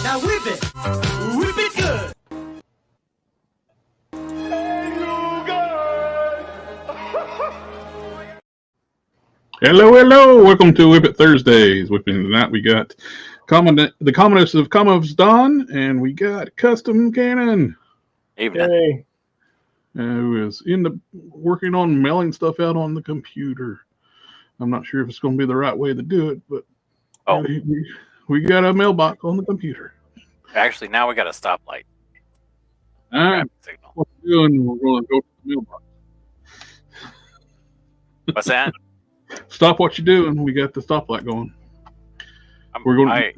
Now whip it good. Hello. Welcome to WIP IT Thursdays. Whipping tonight, we got the commonest of commons, Don, and we got Custom Cannon, Evening. who is working on mailing stuff out on the computer. I'm not sure if it's going to be the right way to do it, but we got a mailbox on the computer. Actually, now we got a stoplight. All right. What we're doing, we're going to go to the mailbox. What's that? Stop what you're doing. We got the stoplight going. We're going to.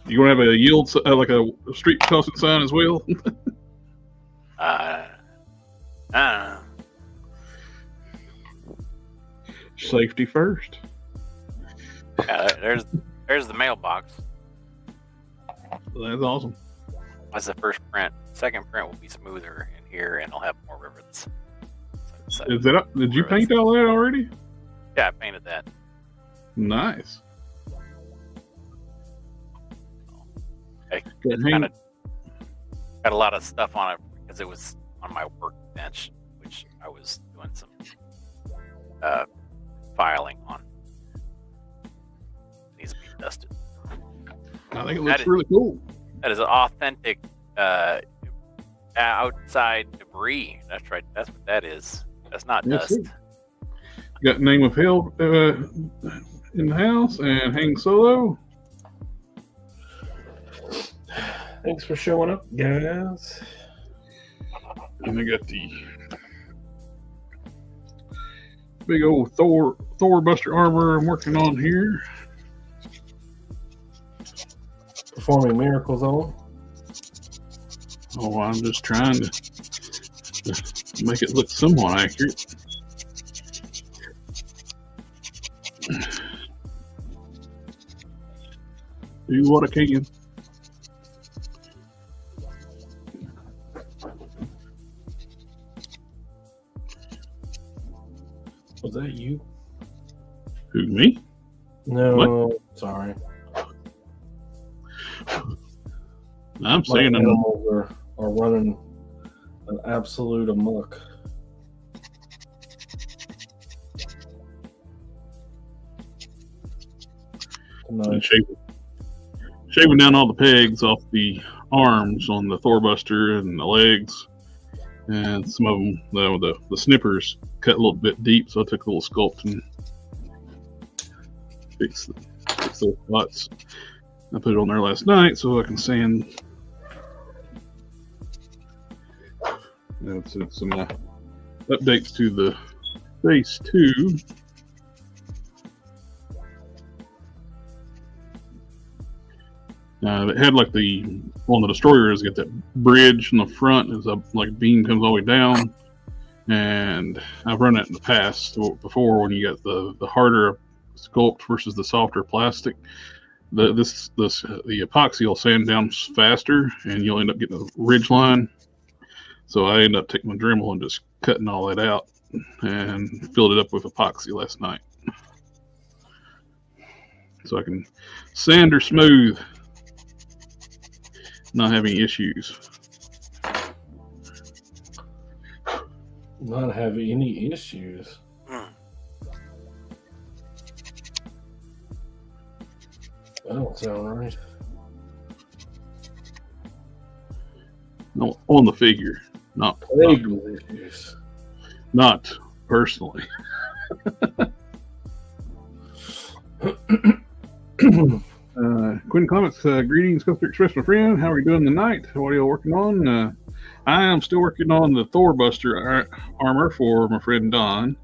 You going to have a yield, like a street crossing sign as well? Safety first. Yeah, there's the mailbox. That's awesome. That's the first print. Second print will be smoother in here, and I'll have more rivets. Is that up? Did you paint all that already? Yeah, I painted that. Nice. It's kind of got a lot of stuff on it because it was on my workbench, which I was doing some filing on. It needs to be dusted. I think it looks really cool. That is authentic outside debris. That's right. That's what that is. That's not dust. Sir. Got Name of Hell in the house and Hang Solo. Thanks for showing up, guys. And I got the big old Thor Buster armor I'm working on here. Performing miracles on. Oh, I'm just trying to make it look somewhat accurate. Do what I can. Was that you? Who, me? No, sorry. I'm saying my animals are running an absolute amok. And shaving down all the pegs off the arms on the Thorbuster and the legs, and some of them, the snippers cut a little bit deep, so I took a little Sculpt and fix those spots. I put it on there last night so I can sand. That's some updates to the base 2. It had like on the Destroyer has got that bridge in the front, is up like a beam comes all the way down, and I've run that in the past before when you got the harder Sculpt versus the softer plastic. The epoxy will sand down faster, and you'll end up getting a ridge line. So I ended up taking my Dremel and just cutting all that out and filled it up with epoxy last night, so I can sand or smooth. Not having issues. Not having any issues. That don't sound right. No, on the figure, not issues. Not personally. Quinn comments, greetings, Sculptor Express, my friend. How are you doing tonight? What are you working on? I am still working on the Thor Buster armor for my friend Don.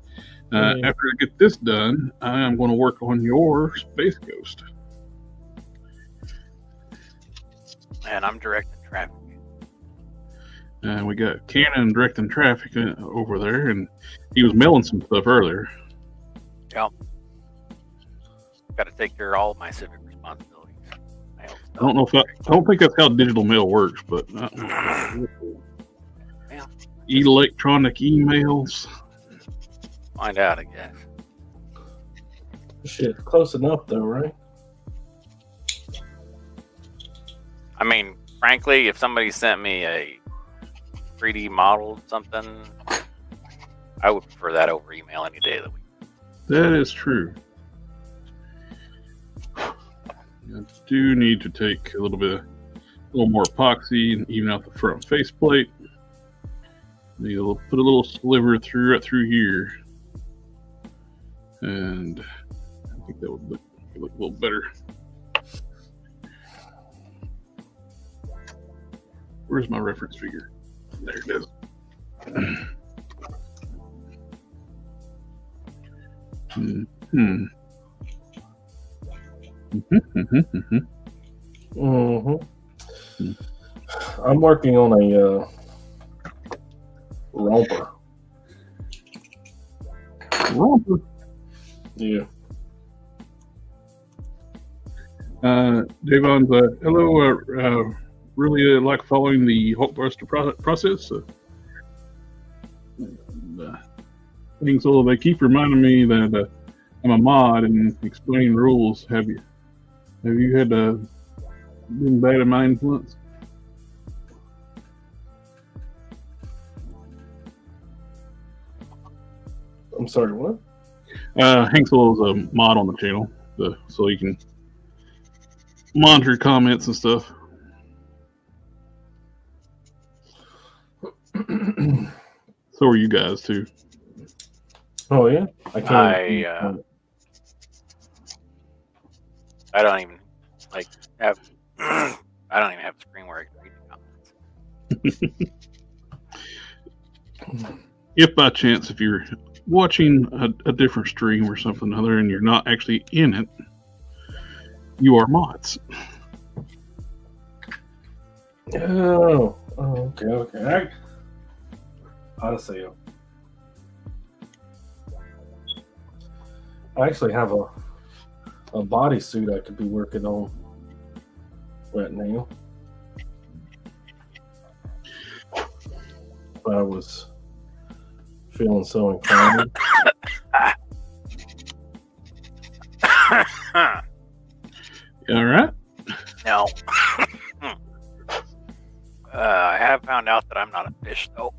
After I get this done, I am going to work on your Space Ghost. And I'm directing traffic. And we got Cannon directing traffic over there, and he was mailing some stuff earlier. Yep. Got to take care of all of my civic responsibilities. I don't think that's how digital mail works, but electronic emails. Find out, I guess. Shit, close enough though, right? I mean, frankly, if somebody sent me a 3D model something, I would prefer that over email any day of the week. That is true. I do need to take a little more epoxy and even out the front faceplate. Need to put a little sliver right through here, and I think that would look a little better. Where's my reference figure? There it is. I'm working on a romper. Romper. Yeah. Javon's hello. Really like following the Hulkbuster process. Things so they keep reminding me that I'm a mod and explaining rules. Have you had been bad in my influence? I'm sorry, what? Hanksel is a mod on the channel, so you can monitor comments and stuff. So are you guys too. Oh yeah, I don't even have. I don't even have a screen where I can read the comments. If by chance, if you're watching a different stream or something other and you're not actually in it, you are mods. Oh, okay. How to say it? I actually have a bodysuit I could be working on right now. But I was feeling so inclined. You all right? No. I have found out that I'm not a fish, though.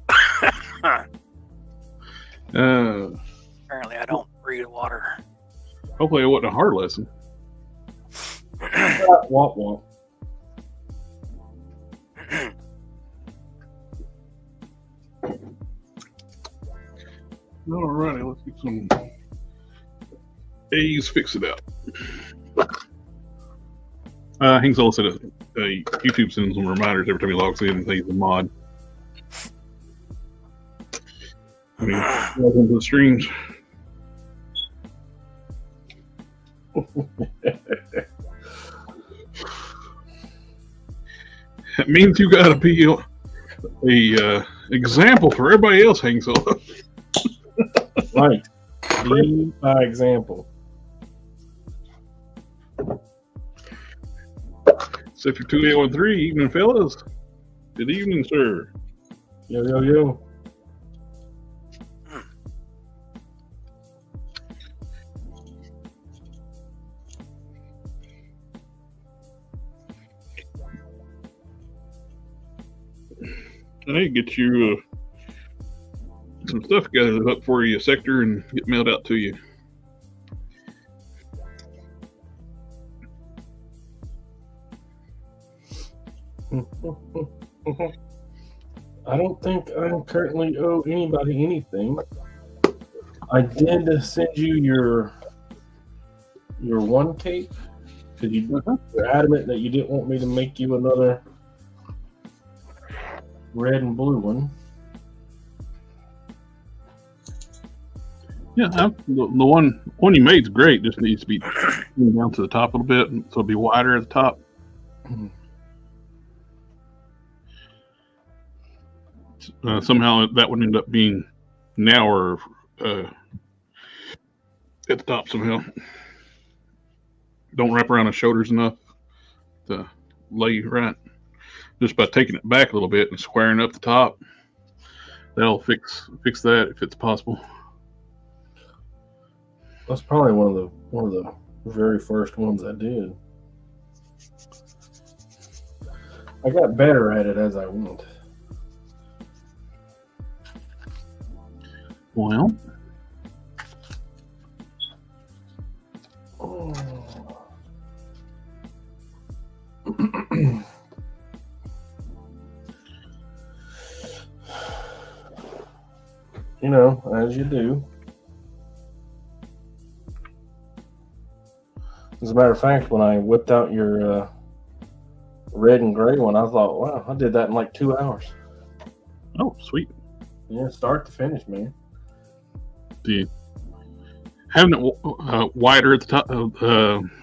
Apparently, I don't breathe water. Hopefully, it wasn't a hard lesson. Womp. Alrighty, let's get some Aves Fix It Out. Hangsel said YouTube sends some reminders every time he logs in and he's a mod. I mean, welcome to the streams. That means you got to be a example for everybody else, Hangsel. Right. Lead by example. Sector 2813, evening, fellas. Good evening, sir. Yo. I need to get you some stuff gathered up for you, sector, and get mailed out to you. I don't think I currently owe anybody anything. I did send you your one cake because you're adamant that you didn't want me to make you another red and blue one. Yeah, the one you made is great. Just needs to be down to the top a little bit, so it'll be wider at the top. Somehow that would end up being narrower at the top somehow. Don't wrap around the shoulders enough to lay right. Just by taking it back a little bit and squaring up the top, that'll fix that if it's possible. That's probably one of the very first ones I did. I got better at it as I went. Well, you know, as you do. As a matter of fact, when I whipped out your red and gray one, I thought, wow, I did that in like 2 hours. oh, sweet. Yeah, start to finish, man. The having it wider at the top,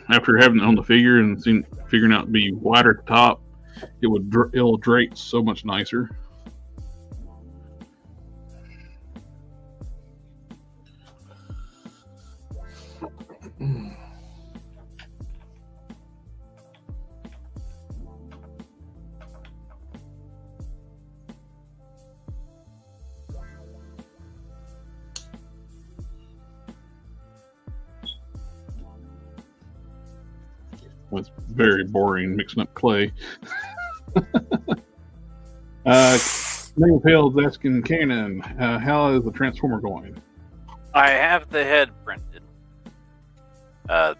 after having it on the figure and figuring out to be wider at the top, it'll drape so much nicer. Was very boring mixing up clay. Name Pale's asking Canon, how is the transformer going? I have the head printed. I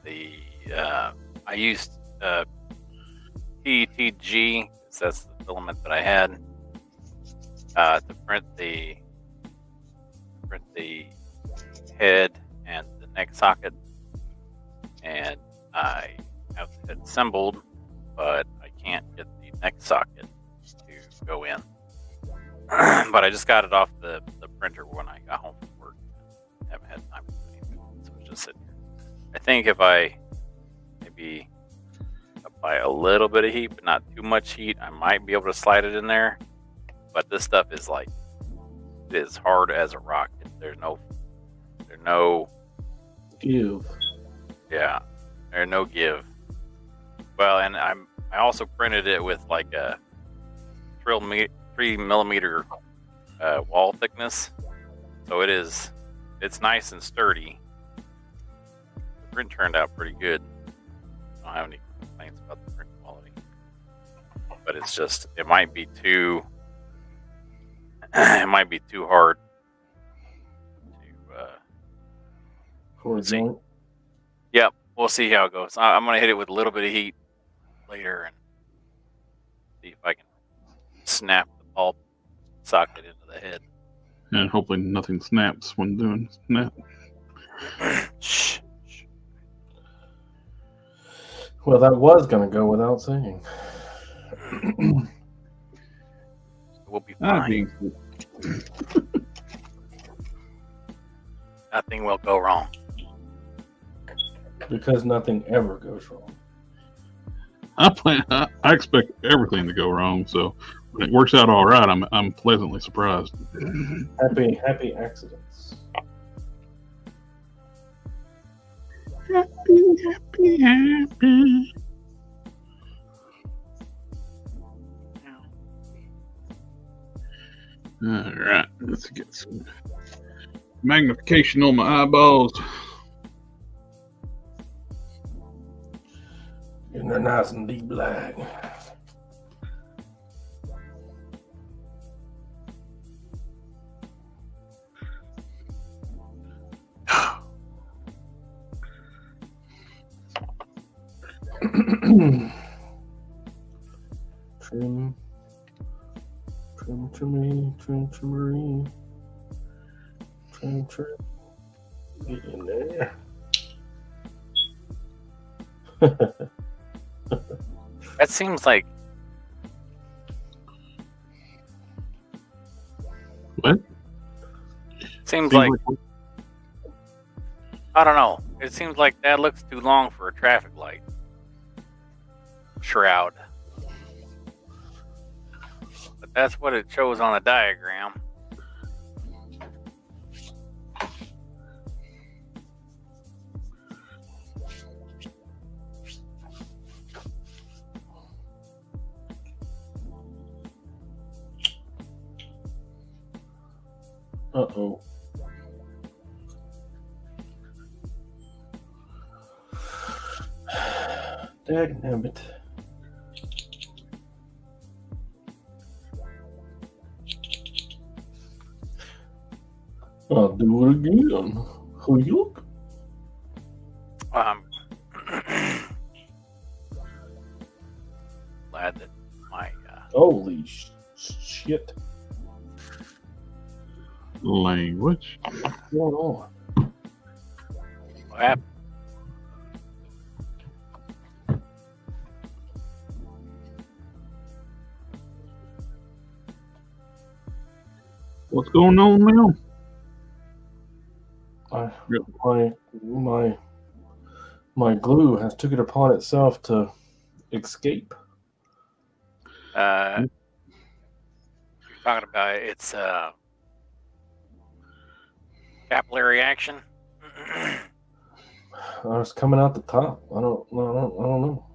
used PETG, because that's the filament that I had, to print the head and the neck socket, and I have it assembled, but I can't get the neck socket to go in. But I just got it off the printer when I got home from work. I haven't had time to do anything, so it's just sitting here. I think if I maybe apply a little bit of heat, but not too much heat, I might be able to slide it in there. But this stuff is like, it is hard as a rock. There's no give. Yeah, there's no give. Well, and I also printed it with like a 3 millimeter wall thickness, so it's nice and sturdy. The print turned out pretty good. I don't have any complaints about the print quality, but it's just it might be too hard to see. Yep, we'll see how it goes. I'm gonna hit it with a little bit of heat later and see if I can snap the pulp socket into the head. And hopefully nothing snaps when doing snap. Shh. Well, that was going to go without saying. We'll be fine. Nothing will go wrong. Because nothing ever goes wrong. I expect everything to go wrong, so when it works out all right, I'm pleasantly surprised. Happy accidents. Happy. All right, let's get some magnification on my eyeballs. Getting her nice and deep black. Trimmery. Trim. Get in there. That seems like what? Seems like I don't know. It seems like that looks too long for a traffic light shroud. But that's what it shows on the diagram. Uh-oh. Dagnabbit. I'll do it again. Look. Glad that my Holy shit. Language. What's going on? what happened? What's going on now? My glue has took it upon itself to escape. You're talking about its capillary action. It's coming out the top. I don't know.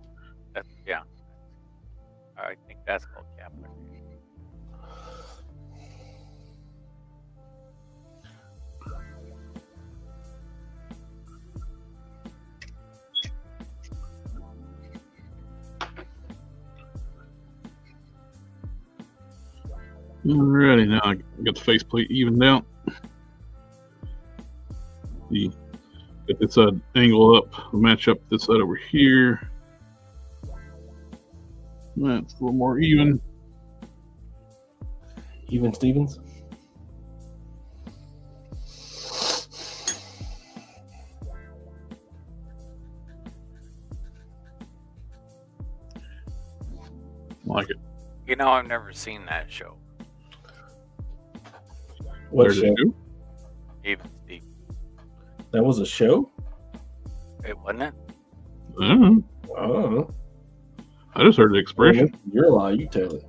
Yeah, I think that's called capillary. Alrighty, now I got the faceplate evened out. Get this side angle up, match up this side over here. That's a little more even. Even Stevens. Like it. You know, I've never seen that show. What There's show? a shoe. Even Steve. That was a show? It wasn't it? I don't know. Oh. I just heard the expression. You're a lie. You tell it.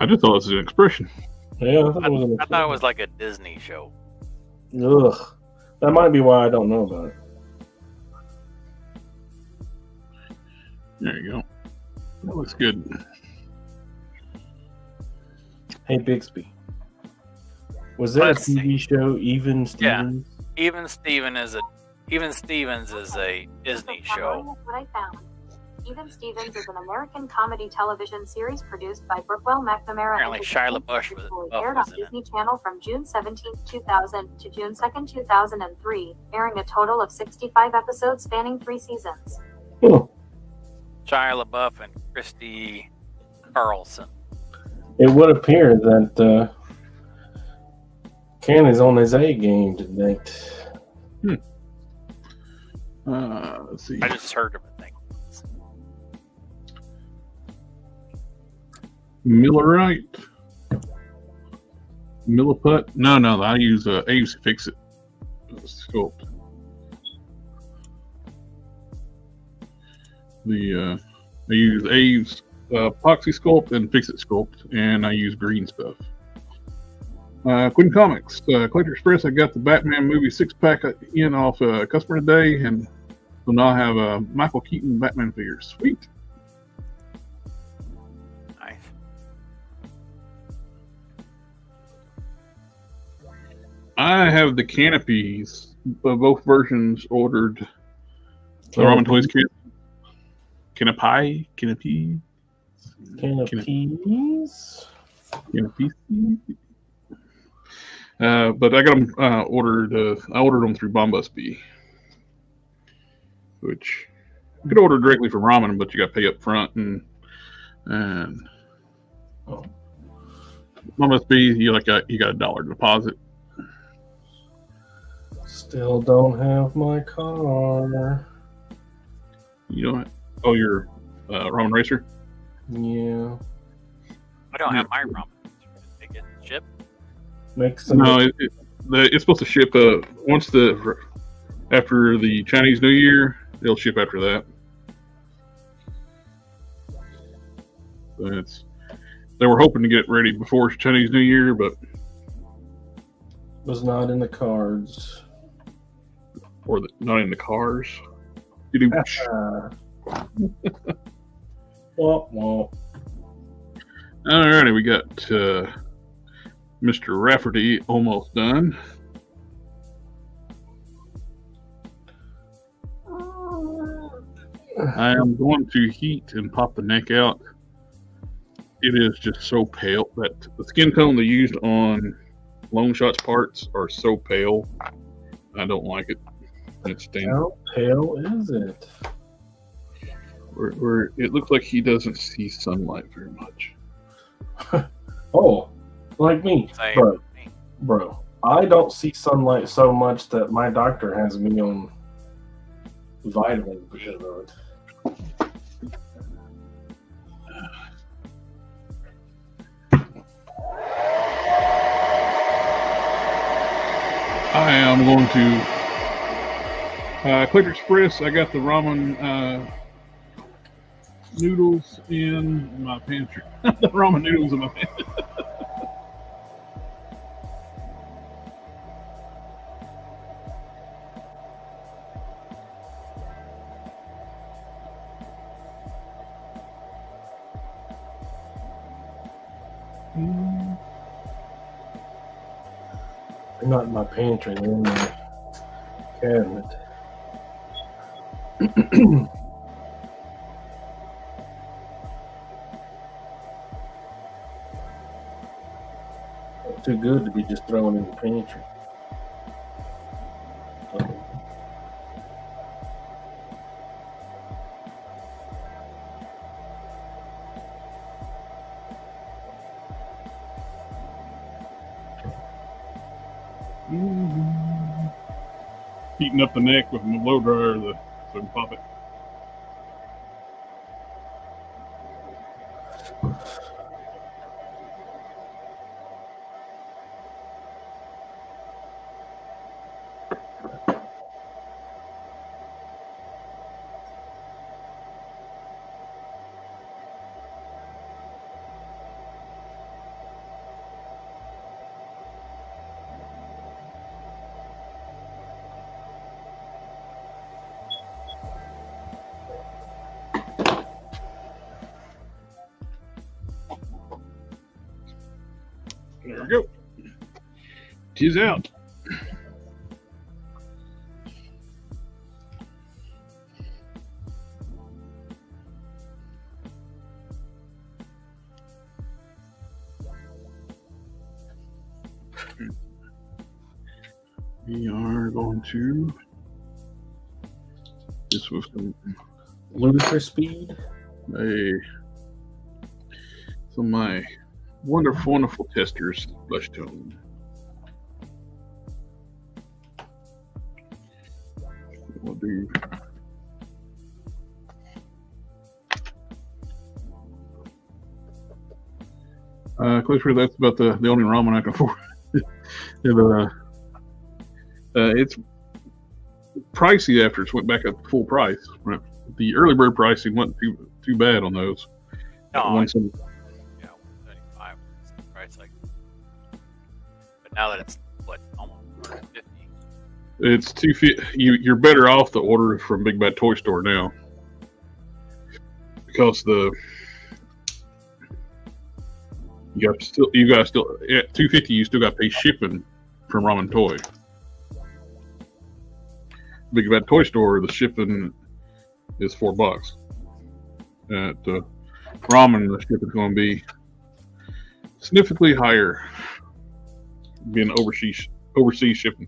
I just thought it was an expression. Yeah, I thought it was. I thought it was like a Disney show. Ugh. That might be why I don't know about it. There you go. That looks good. Hey, Bixby. Was there Let's a TV show, Even Yeah. Stevens? Even Stevens is a Disney show. That's what I found. Even Stevens is an American comedy television series produced by Brookwell McNamara. Apparently Shia LaBeouf aired was on in it. Disney Channel from June 17, 2000 to June 2nd, 2003, airing a total of 65 episodes spanning 3 seasons. Huh. Shia LaBeouf and Christy Carlson. It would appear that Ken is on his A game tonight. Let's see. I just heard of a thing. Millerite. Milliput. No. I use Aves to fix it. Sculpt. I use Aves Epoxy Sculpt and Fixit Sculpt, and I use green stuff. Quinn Comics, Collector Express. I got the Batman movie 6-pack in off customer today, and so now I have Michael Keaton Batman figures. Sweet. Nice. I have the canopies, both versions ordered. The Ramen Toys kit. Canopy. Canopies? But I got them ordered. I ordered them through Bombus-B, which you could order directly from Ramen, but you got to pay up front. And Bombus-B, you got $1 deposit. Still don't have my car. You don't. Oh, your Ramen Racer. Yeah. I don't have my ramen. They get shipped. Make some. No, it's supposed to ship after the Chinese New Year. They'll ship after that. They were hoping to get it ready before Chinese New Year, but Was not in the cards. Not in the cars. Womp womp. Alrighty, we got Mr. Rafferty almost done. I am going to heat and pop the neck out. It is just so pale that the skin tone they used on Lone Shot's parts are so pale. I don't like it. It stinks. How pale is it? Where it looks like he doesn't see sunlight very much. Oh, like me, Same bro. with me. Bro, I don't see sunlight so much that my doctor has me on vitamins because of it. I am going to Quick Express. I got the ramen noodles in my pantry. The ramen noodles in my pantry. They're not in my pantry, they're in my cabinet. Too good to be just thrown in the pantry. Heating up the neck with my blow dryer so I can pop it. There we go. Tis out. We are going to this was Ludicrous speed. some of my wonderful testers blush tone. We'll do closer. That's about the only ramen I can afford. It's pricey after it's went back up to full price. The early bird pricing wasn't too bad on those. No, One yeah, some- 135 was the price like. But now that it's what almost 150. It's 250. You're better off to order from Big Bad Toy Store now because you got still at 250. You still got to pay shipping from Ramen Toy. Big Bad Toy Store, the shipping is $4. At Ramen, the shipping's going to be significantly higher, being overseas shipping.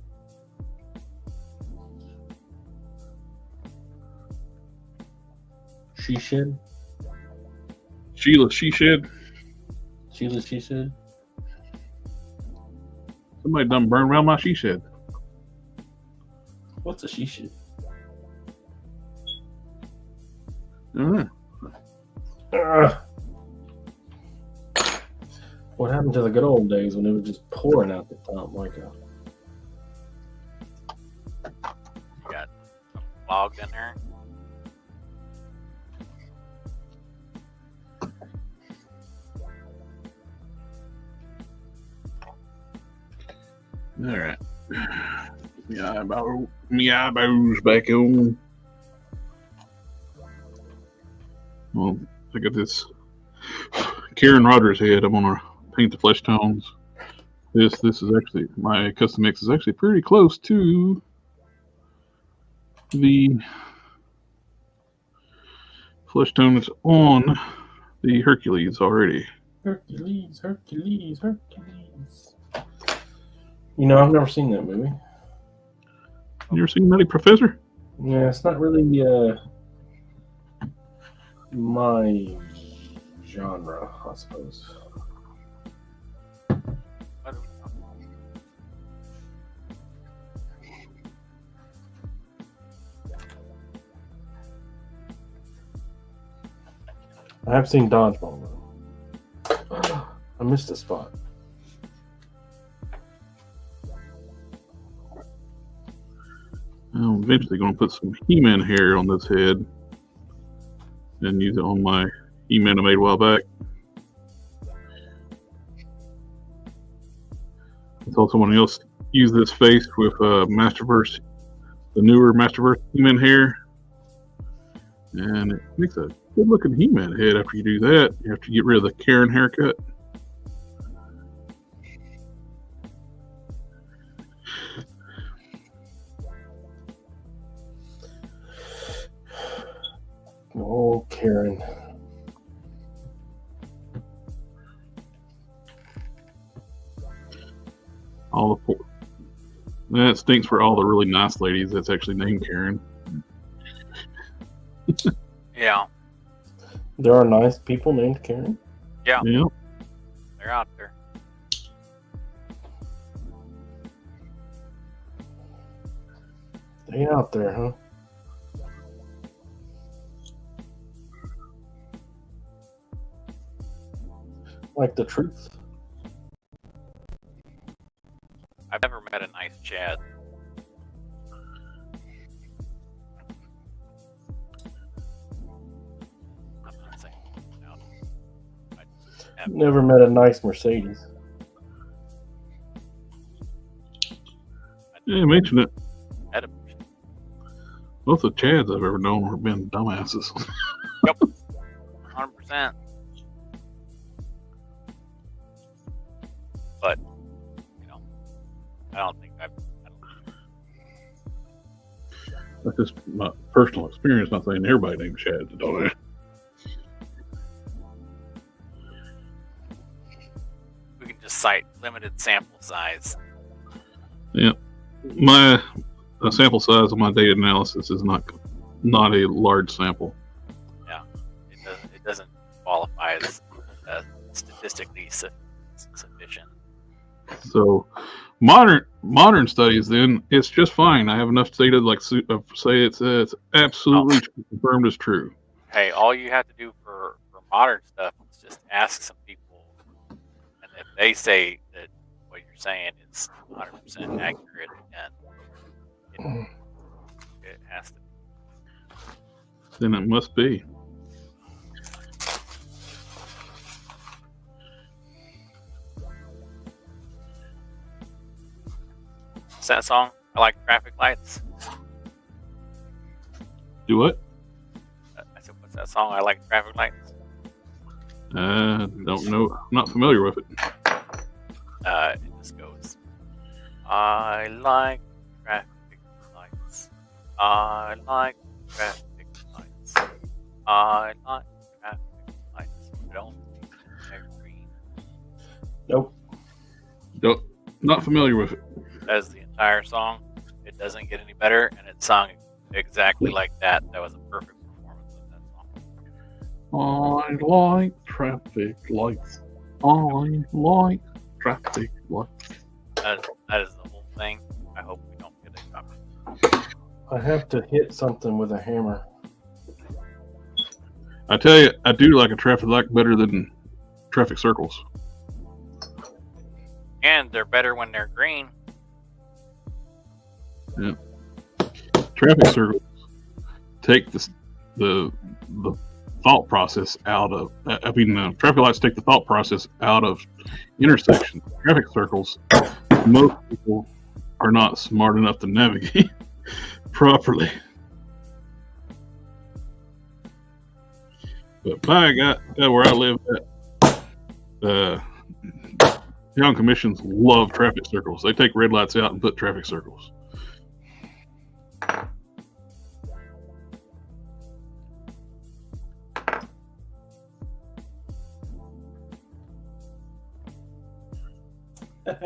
She shed. Sheila, she shed. Sheila, she said. Somebody done burned around my she shed. What's a she shed? What happened to the good old days when it was just pouring out the top like a... You got some logs in there. All right. Me eyeballs back on. Well, I got this Karen Rogers head. I'm gonna paint the flesh tones. This is actually my custom mix is actually pretty close to the Flesh tone is on the Hercules already. Hercules. You know, I've never seen that movie. You ever seen Nutty Professor? Yeah, it's not really my genre, I suppose. What are we talking I have seen Dodgeball though. I missed a spot. I'm eventually going to put some He-Man hair on this head and use it on my He-Man I made a while back. I told someone else use this face with Masterverse, the newer Masterverse He-Man hair, and it makes a good-looking He-Man head. After you do that, you have to get rid of the Karen haircut. Oh, Karen. All the poor. That stinks for all the really nice ladies that's actually named Karen. Yeah, There are nice people named Karen. yeah, Yeah. they're out there. They out there, huh? Like the truth. I've never met a nice Chad. I'm not saying no. I just have Never met a nice Mercedes. Yeah, mention it. met a Both the Chads I've ever known have been dumbasses. 100%. But, you know, I don't think That's just my personal experience. Not saying everybody named Chad's a dumbass. we can just cite limited sample size. Yeah, my sample size of my data analysis is not a large sample. It doesn't qualify as statistically sufficient. So modern studies, then it's just fine. I have enough data to say it's absolutely confirmed as true. Hey, all you have to do for modern stuff is just ask some people, and if they say that what you're saying is 100% accurate, and it has to be. Then it must be. What's that song? I like traffic lights. Do what? I said, what's that song? I like traffic lights. Don't know. I'm not familiar with it. It just goes, I like traffic lights. I like traffic lights. I like traffic lights. Don't think they're green. Nope. Nope. Not familiar with it. That's the entire song. It doesn't get any better, and it's sung exactly like that. That was a perfect performance of that song. I like traffic lights. I like traffic lights. That is the whole thing. I hope we don't get a copy. I have to hit something with a hammer. I tell you, I do like a traffic light better than traffic circles. And they're better when they're green. Yeah. Traffic circles take the thought process out of. Traffic lights take the thought process out of intersections. Traffic circles, most people are not smart enough to navigate properly. But by God, where I live at, town commissions love traffic circles. They take red lights out and put traffic circles. Oops.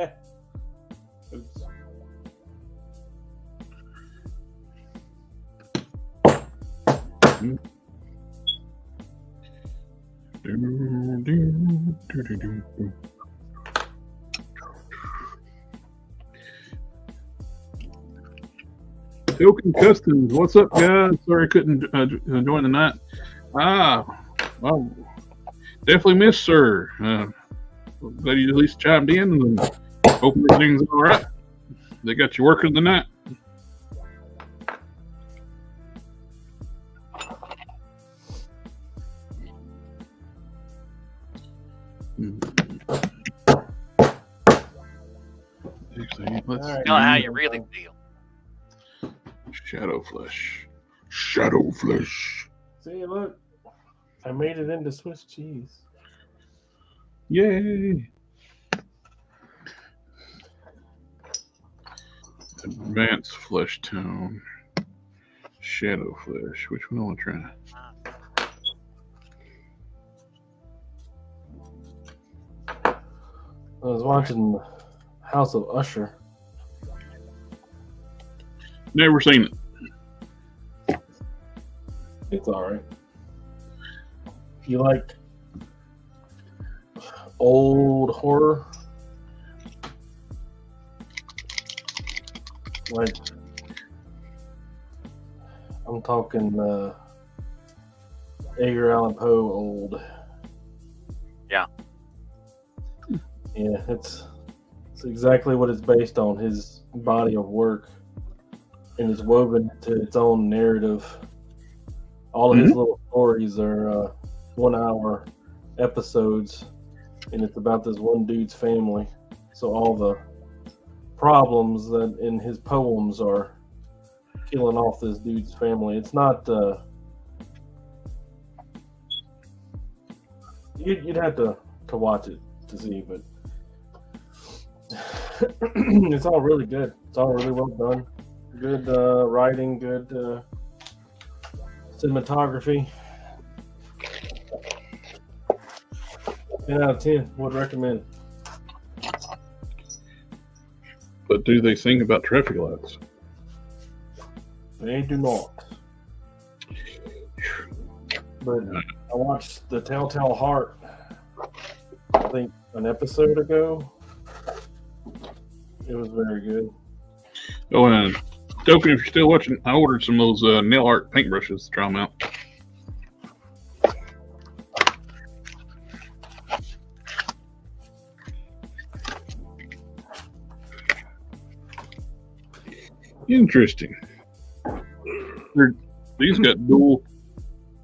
Token Customs, what's up, guys? Sorry I couldn't join the night. Well, definitely missed, sir. Glad you at least chimed in, and hope everything's all right. They got you working tonight. Actually, let's All right. Tell how you really feel. Shadow Flesh. Shadow Flesh. See, look. I made it into Swiss cheese. Yay! Advanced Flesh Tone. Shadow Flesh. Which one do I want to try? I was watching House of Usher. Never seen it. It's alright. If you like old horror, like I'm talking Edgar Allan Poe old. Yeah. Yeah, it's exactly what it's based on, his body of work, and it's woven to its own narrative. All of his little stories are 1 hour episodes, and it's about this one dude's family. So all the problems that in his poems are killing off this dude's family. It's not you'd have to watch it to see, but it's all really good. It's all really well done. Good writing, good cinematography. 10 out of 10 would recommend. But do they sing about traffic lights? They do not. But I watched The Telltale Heart, I think an episode ago. It was very good. Oh, and Token, if you're still watching, I ordered some of those nail art paintbrushes to try them out. Interesting. These got dual.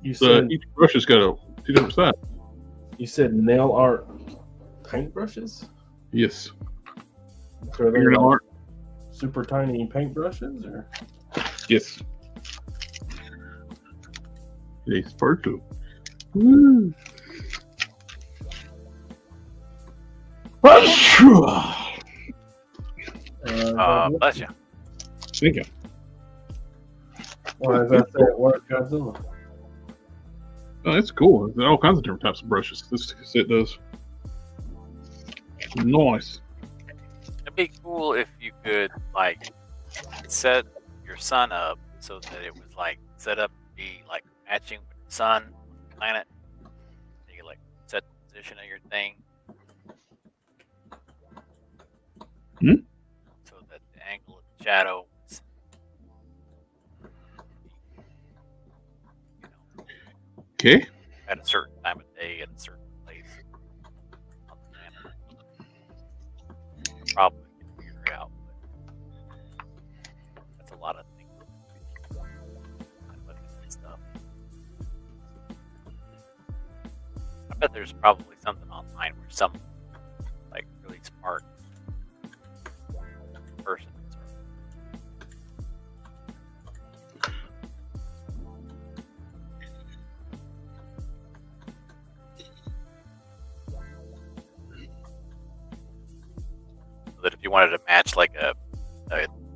You said Each brush has got two different sides. you said nail art paintbrushes? Yes. So are they Fingernail like art. super tiny paintbrushes, or Yes. It's purple. Woo. Bless you. Thank you. or as I say at work, Godzilla? Oh, that's cool. There's all kinds of different types of brushes. This set does. Nice. It'd be cool if you could like set your sun up so that it was like set up to be like matching with the sun, planet. You could like set the position of your thing. So that the angle of the shadow is, Okay. at a certain time of day at a certain place on the planet. Probably can figure it out, but that's a lot of things. I'm looking at stuff. I bet there's probably something online where some like really smart person is. So that if you wanted to match like a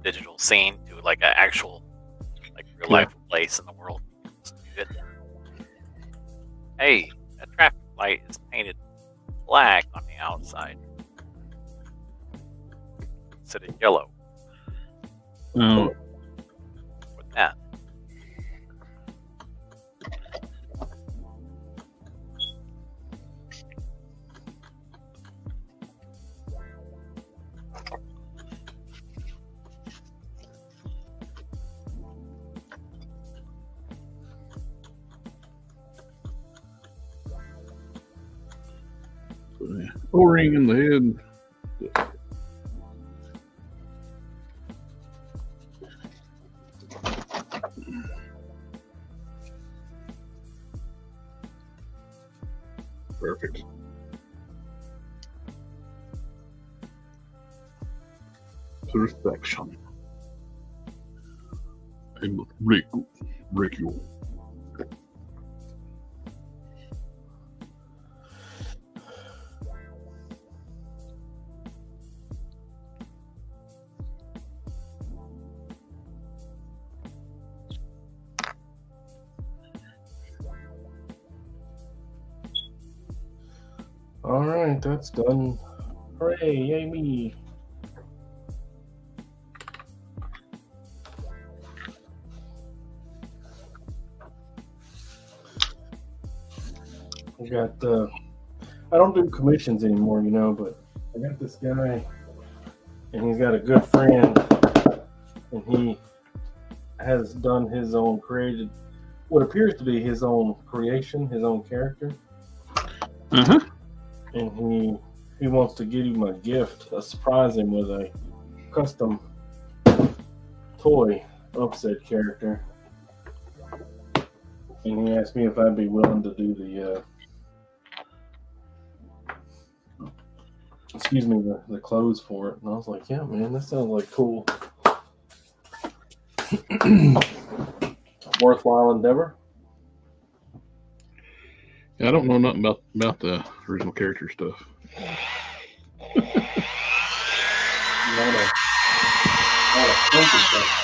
digital scene to like an actual like real life place in the world, you can just do it. Hey, a traffic light is painted black on the outside. instead of yellow Oh, with that. O-ring in the head. Perfect. Perfection. And break you. All right, that's done. Hooray, yay me. I got, I don't do commissions anymore, you know, but I got this guy, and he's got a good friend, and he has done his own created, what appears to be his own creation, his own character. Uh-huh. And he wants to give him a gift, surprise him with a custom toy of said character. And he asked me if I'd be willing to do the clothes for it. And I was like, yeah, man, that sounds like cool. Worthwhile endeavor. Yeah, I don't know nothing about the original character stuff. Not a funky stuff.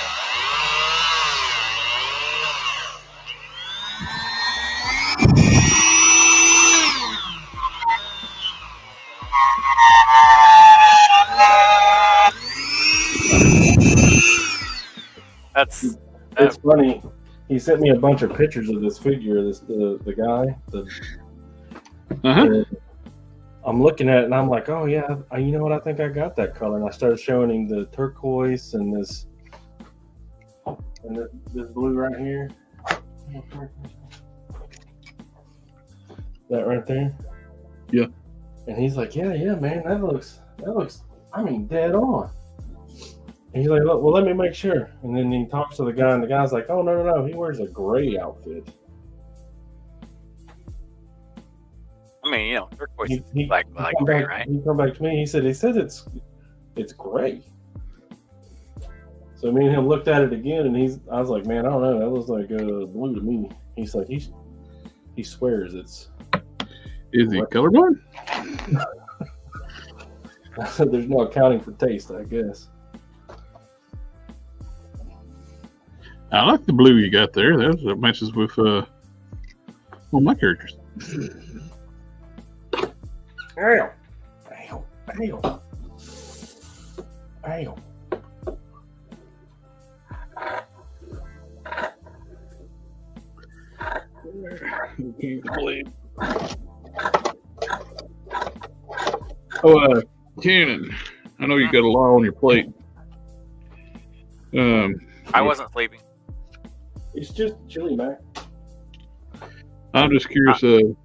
It's funny. He sent me a bunch of pictures of this figure, the guy. Uh-huh. I'm looking at it and I'm like, oh yeah, you know what? I think I got that color. And I started showing him the turquoise and this blue right here. That right there. Yeah. And he's like, yeah, man, that looks. I mean, dead on. And he's like, well, let me make sure. And then he talks to the guy, and the guy's like, oh, no. He wears a gray outfit. I mean, you know, turquoise He like gray, right? He come back to me. He said it's gray. So me and him looked at it again, and I was like, man, I don't know. That looks like blue to me. He's like, he swears it's. Is he colorblind? I said, there's no accounting for taste, I guess. I like the blue you got there. That matches with one of my characters. Ow. Oh, Cannon, I know you got a lot on your plate. I wasn't sleeping. It's just chili, Mac. I'm just curious. If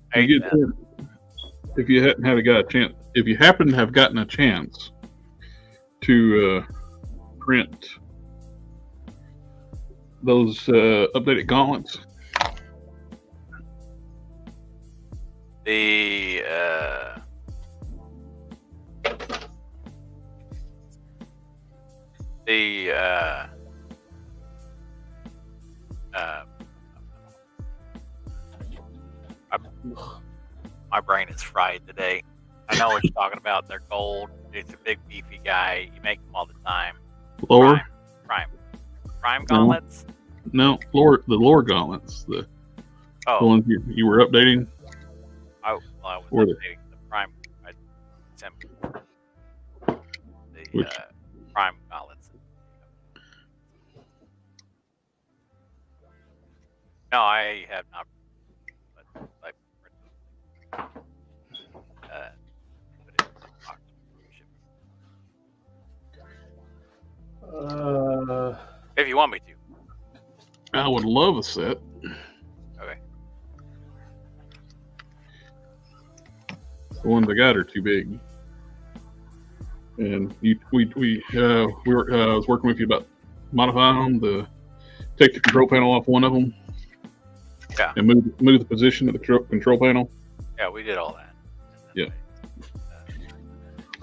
you happen to have gotten a chance to print those updated gauntlets. My brain is fried today. I know what you're talking about. They're gold. It's a big beefy guy. You make them all the time. Lower? Prime gauntlets? No, the lore gauntlets. The ones you were updating. I was updating the prime. prime gauntlets. No, I have not. But I put it in the box. If you want me to. I would love a set. Okay. The ones I got are too big. And I was working with you about modifying them to take the control panel off one of them. Yeah. And move the position of the control panel. Yeah, we did all that. Yeah.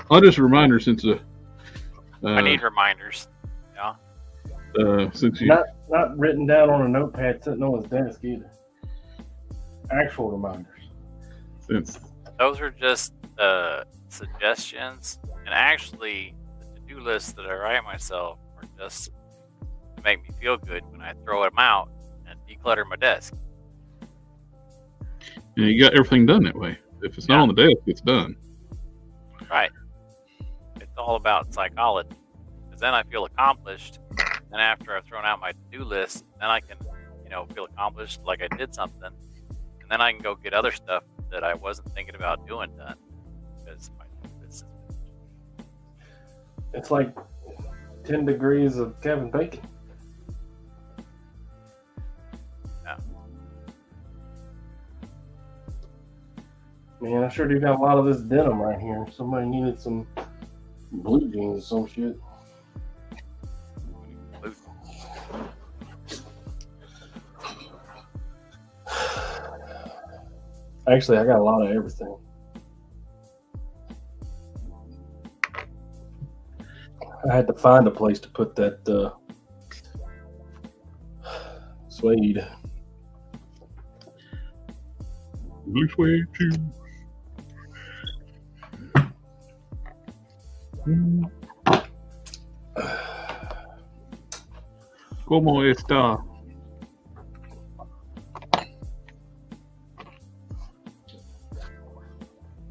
I'll just a reminder since I need reminders. Yeah. Since you Not written down on a notepad sitting on his desk either. Actual reminders. since Those are just suggestions, and actually, the to-do lists that I write myself are just to make me feel good when I throw them out and declutter my desk. you got everything done that way. If it's not on the desk, it's done. Right. It's all about psychology. Because then I feel accomplished. And after I've thrown out my to-do list, then I can, feel accomplished, like I did something. And then I can go get other stuff that I wasn't thinking about doing done. Because my list is finished. It's like 10 degrees of Kevin Bacon. Yeah. Man, I sure do got a lot of this denim right here. Somebody needed some blue jeans or some shit. Actually, I got a lot of everything. I had to find a place to put that suede. Blue suede shoes. ¿Cómo está?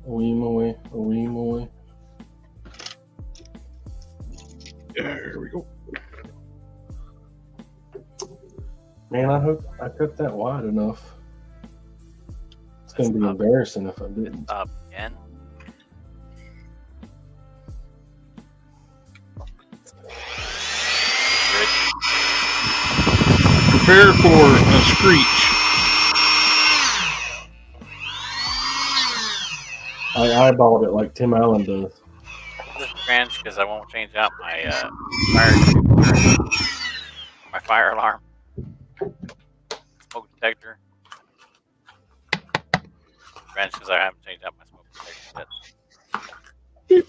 Oimoe. There we go. Man, I hope I cut that wide enough. It's going to be embarrassing if I didn't. Up again. Prepare for a screech. I eyeballed it like Tim Allen does. This is strange because I won't change out my fire alarm, smoke detector. Strange because I haven't changed out my smoke detector yet.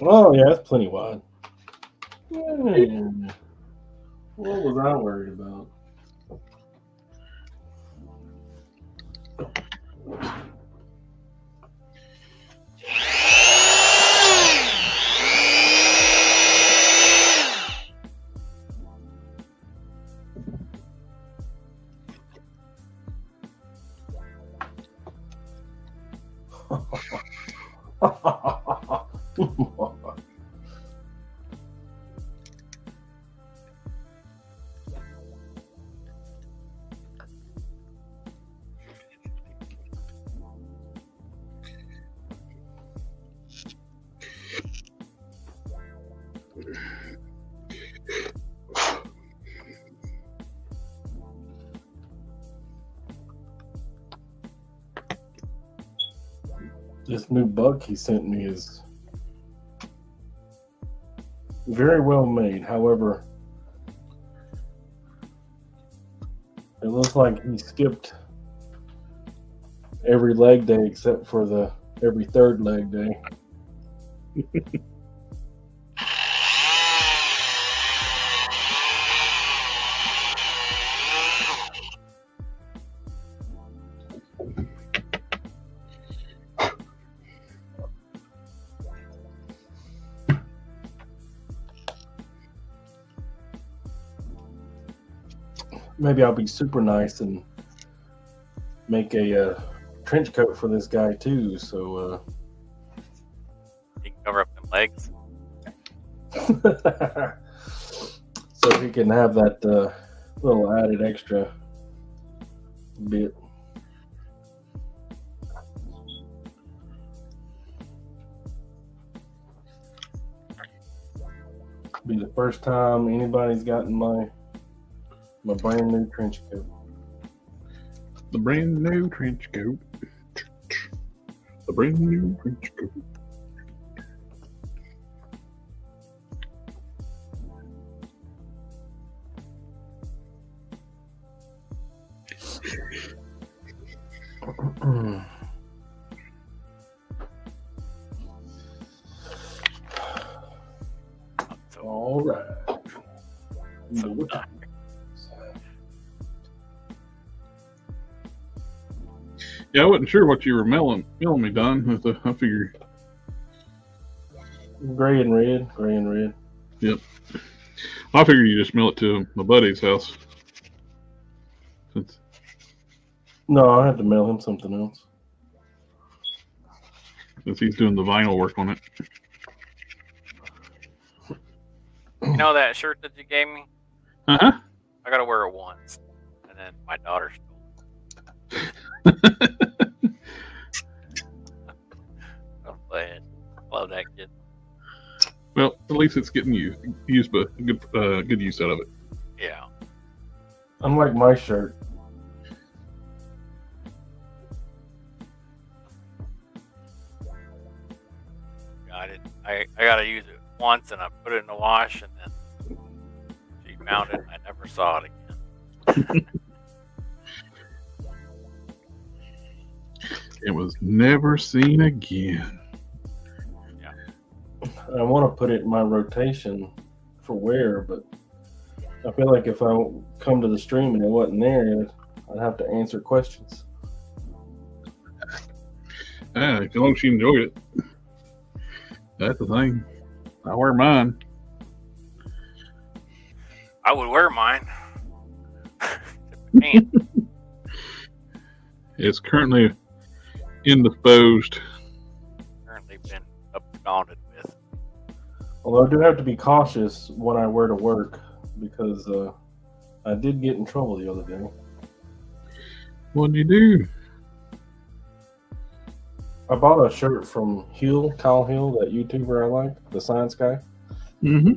Oh, yeah, that's plenty wide. Yeah. What was I worried about? This new bug he sent me is very well made. However, it looks like he skipped every leg day except for the every third leg day. Maybe I'll be super nice and make a trench coat for this guy too. So You can cover up them legs. So he can have that little added extra bit. Be the first time anybody's gotten my brand new trench coat. The brand new trench coat. The brand new trench coat. So, All right. so Yeah, I wasn't sure what you were mailing me, Don. I figured. Gray and red. Yep. I figured you just mail it to my buddy's house. No, I had to mail him something else. Since he's doing the vinyl work on it. you know that shirt that you gave me? Uh-huh. I gotta wear it once, and then my daughter stole it. I'm playing. Love that kid. Well, at least it's getting used, but good use out of it. Yeah. Unlike my shirt. I gotta use it once, and I put it in the wash, and then she found it, and I never saw it again. It was never seen again. I want to put it in my rotation for wear, but I feel like if I come to the stream and it wasn't there, I'd have to answer questions. As long as she enjoyed it. That's the thing. I wear mine. I would wear mine. Man, It's currently indisposed. currently been absconded with. Although I do have to be cautious when I wear to work because I did get in trouble the other day. What'd you do? I bought a shirt from Kyle Hill, that YouTuber I like, the science guy. Mm-hmm.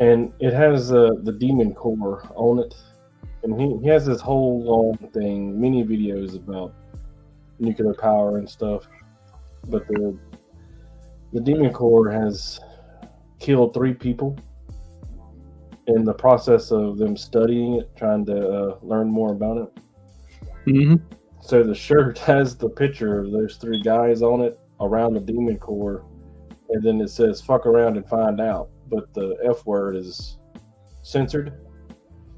And it has the demon core on it. And he has this whole long thing, many videos about nuclear power and stuff. But the demon core has killed 3 people in the process of them studying it, trying to learn more about it. Mm-hmm. So the shirt has the picture of those 3 guys on it around the demon core, and then it says "fuck around and find out," but the F word is censored.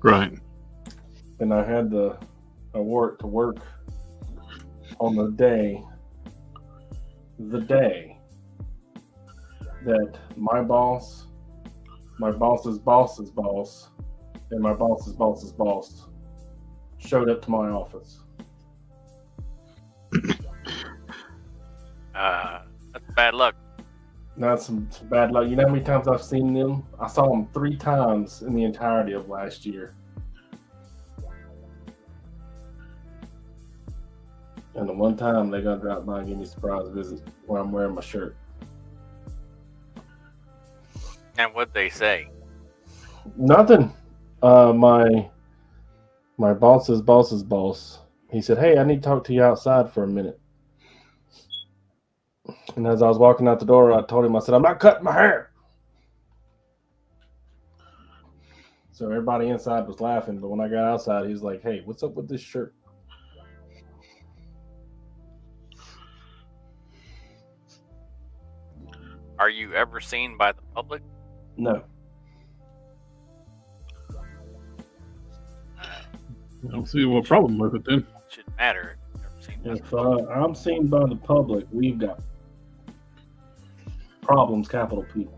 Right. And I wore it to work on the day that my boss's boss's boss, and my boss's boss's boss showed up to my office. That's bad luck. Not some bad luck. You know how many times I've seen them? I saw them 3 times in the entirety of last year. And the one time they got drop by and give me a surprise visit where I'm wearing my shirt. And what'd they say? Nothing. My boss's boss's boss. He said, "Hey, I need to talk to you outside for a minute." And as I was walking out the door, I told him, I said, "I'm not cutting my hair." So everybody inside was laughing, but when I got outside, he was like, "Hey, what's up with this shirt?" Are you ever seen by the public? No. I don't see what problem with it then. Shouldn't matter. Never seen by the If public. I'm seen by the public, we've got problems, capital P.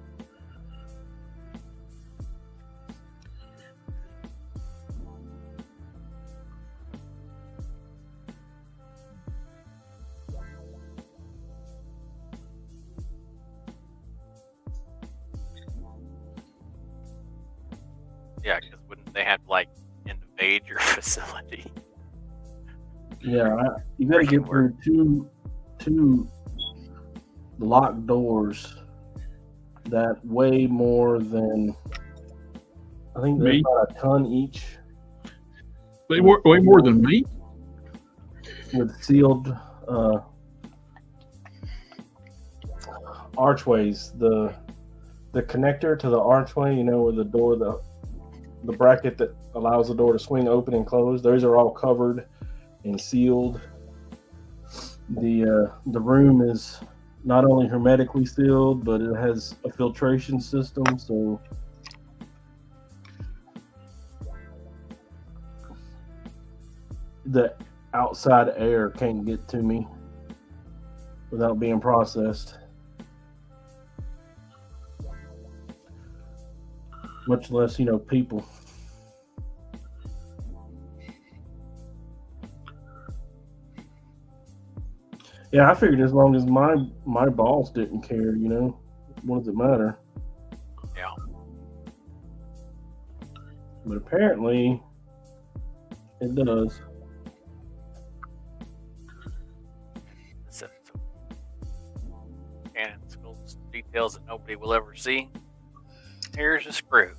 Yeah, because wouldn't they have to like invade your facility? Yeah, you got to get through two locked doors that weigh more than, I think they're Me? about a ton each, They way more than me. with sealed archways. The connector to the archway, you know, where the door, the bracket that allows the door to swing open and close, those are all covered and sealed. The room is not only hermetically sealed, but it has a filtration system, so the outside air can't get to me without being processed. Much less, you know, people. Yeah, I figured as long as my boss didn't care, you know, what does it matter? Yeah. But apparently, it does. And it's details that nobody will ever see. Here's a screw.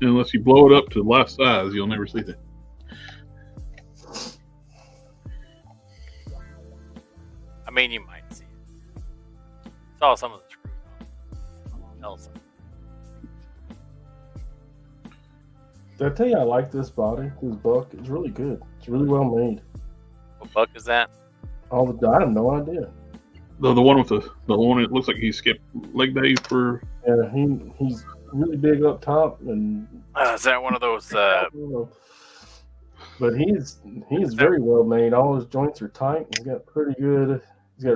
Unless you blow it up to life size, you'll never see that. I mean, you might see it. Saw some of the screws on Elsa. Did I tell you I like this body, this buck? It's really good. It's really well made. What buck is that? I have no idea. The one with the one that looks like he skipped leg days for. Yeah, he's really big up top, and Is that one of those? But he's very well made. All his joints are tight. He's got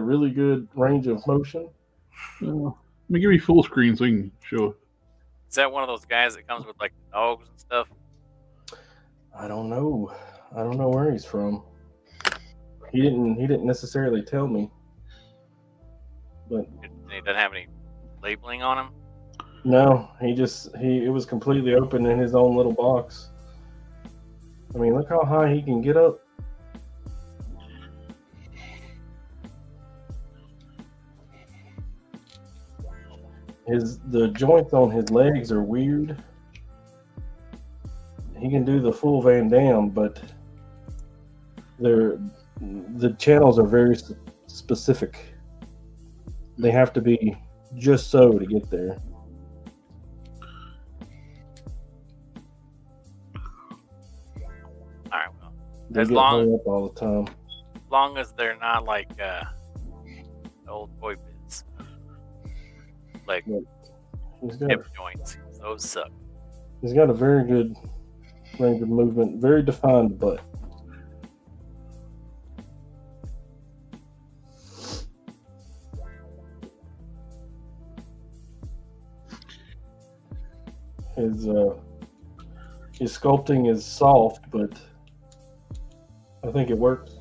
really good range of motion. Let me give you full screen so you can show it. Is that one of those guys that comes with like dogs and stuff? I don't know where he's from. He didn't necessarily tell me. But He doesn't have any labeling on him. no, it was completely open in his own little box. I mean, look how high he can get up. The joints on his legs are weird. He can do the full Van Damme, but the channels are very specific. They have to be just so to get there. All right, well, They as get long hung up all the time. as they're not like old toy bits, like He's got hip joints. Those suck. He's got a very good range of movement, very defined butt. His sculpting is soft, but I think it works.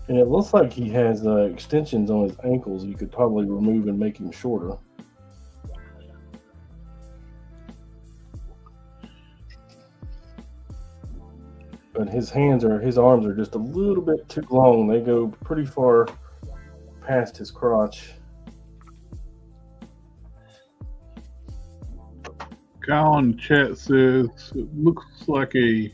And it looks like he has extensions on his ankles you could probably remove and make him shorter. But his arms are just a little bit too long. They go pretty far past his crotch. Kyle in chat says it looks like a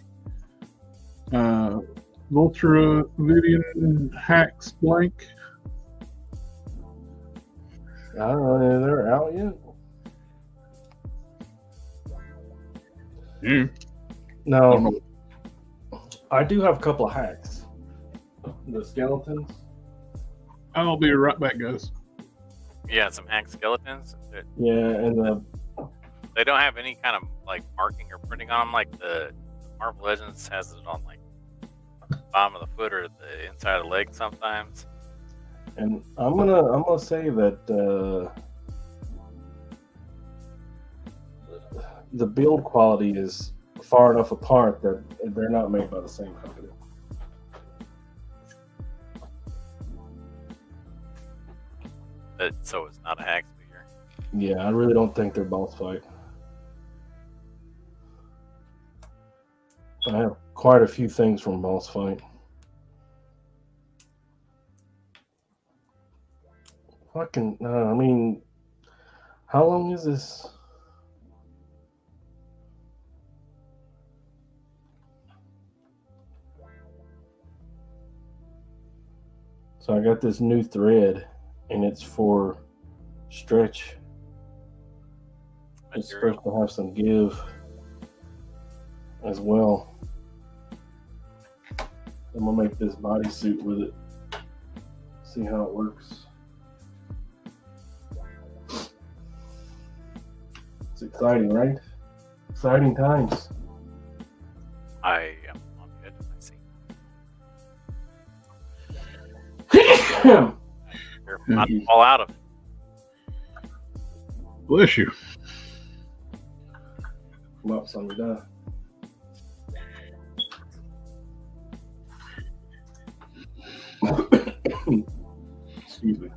Vultura Vidian Hacks blank. I don't know if they're out yet. Yeah. No, I do have a couple of hacks. The skeletons. I'll be right back, guys. Yeah, some hack skeletons. Yeah, and They don't have any kind of like marking or printing on them, like the Marvel Legends has it on like the bottom of the foot or the inside of the leg sometimes. And I'm gonna say that the build quality is far enough apart that they're not made by the same company. So it's not a hack spear. Yeah, I really don't think they're boss fight. I have quite a few things from boss fight. Fucking, I mean, how long is this? So I got this new thread, and it's for stretch. It's supposed to have some give as well. I'm gonna make this bodysuit with it. See how it works. It's exciting, right? Exciting times. I am on the edge of my seat. You're not to fall out of it. Bless you. Come up, son, die. Excuse me.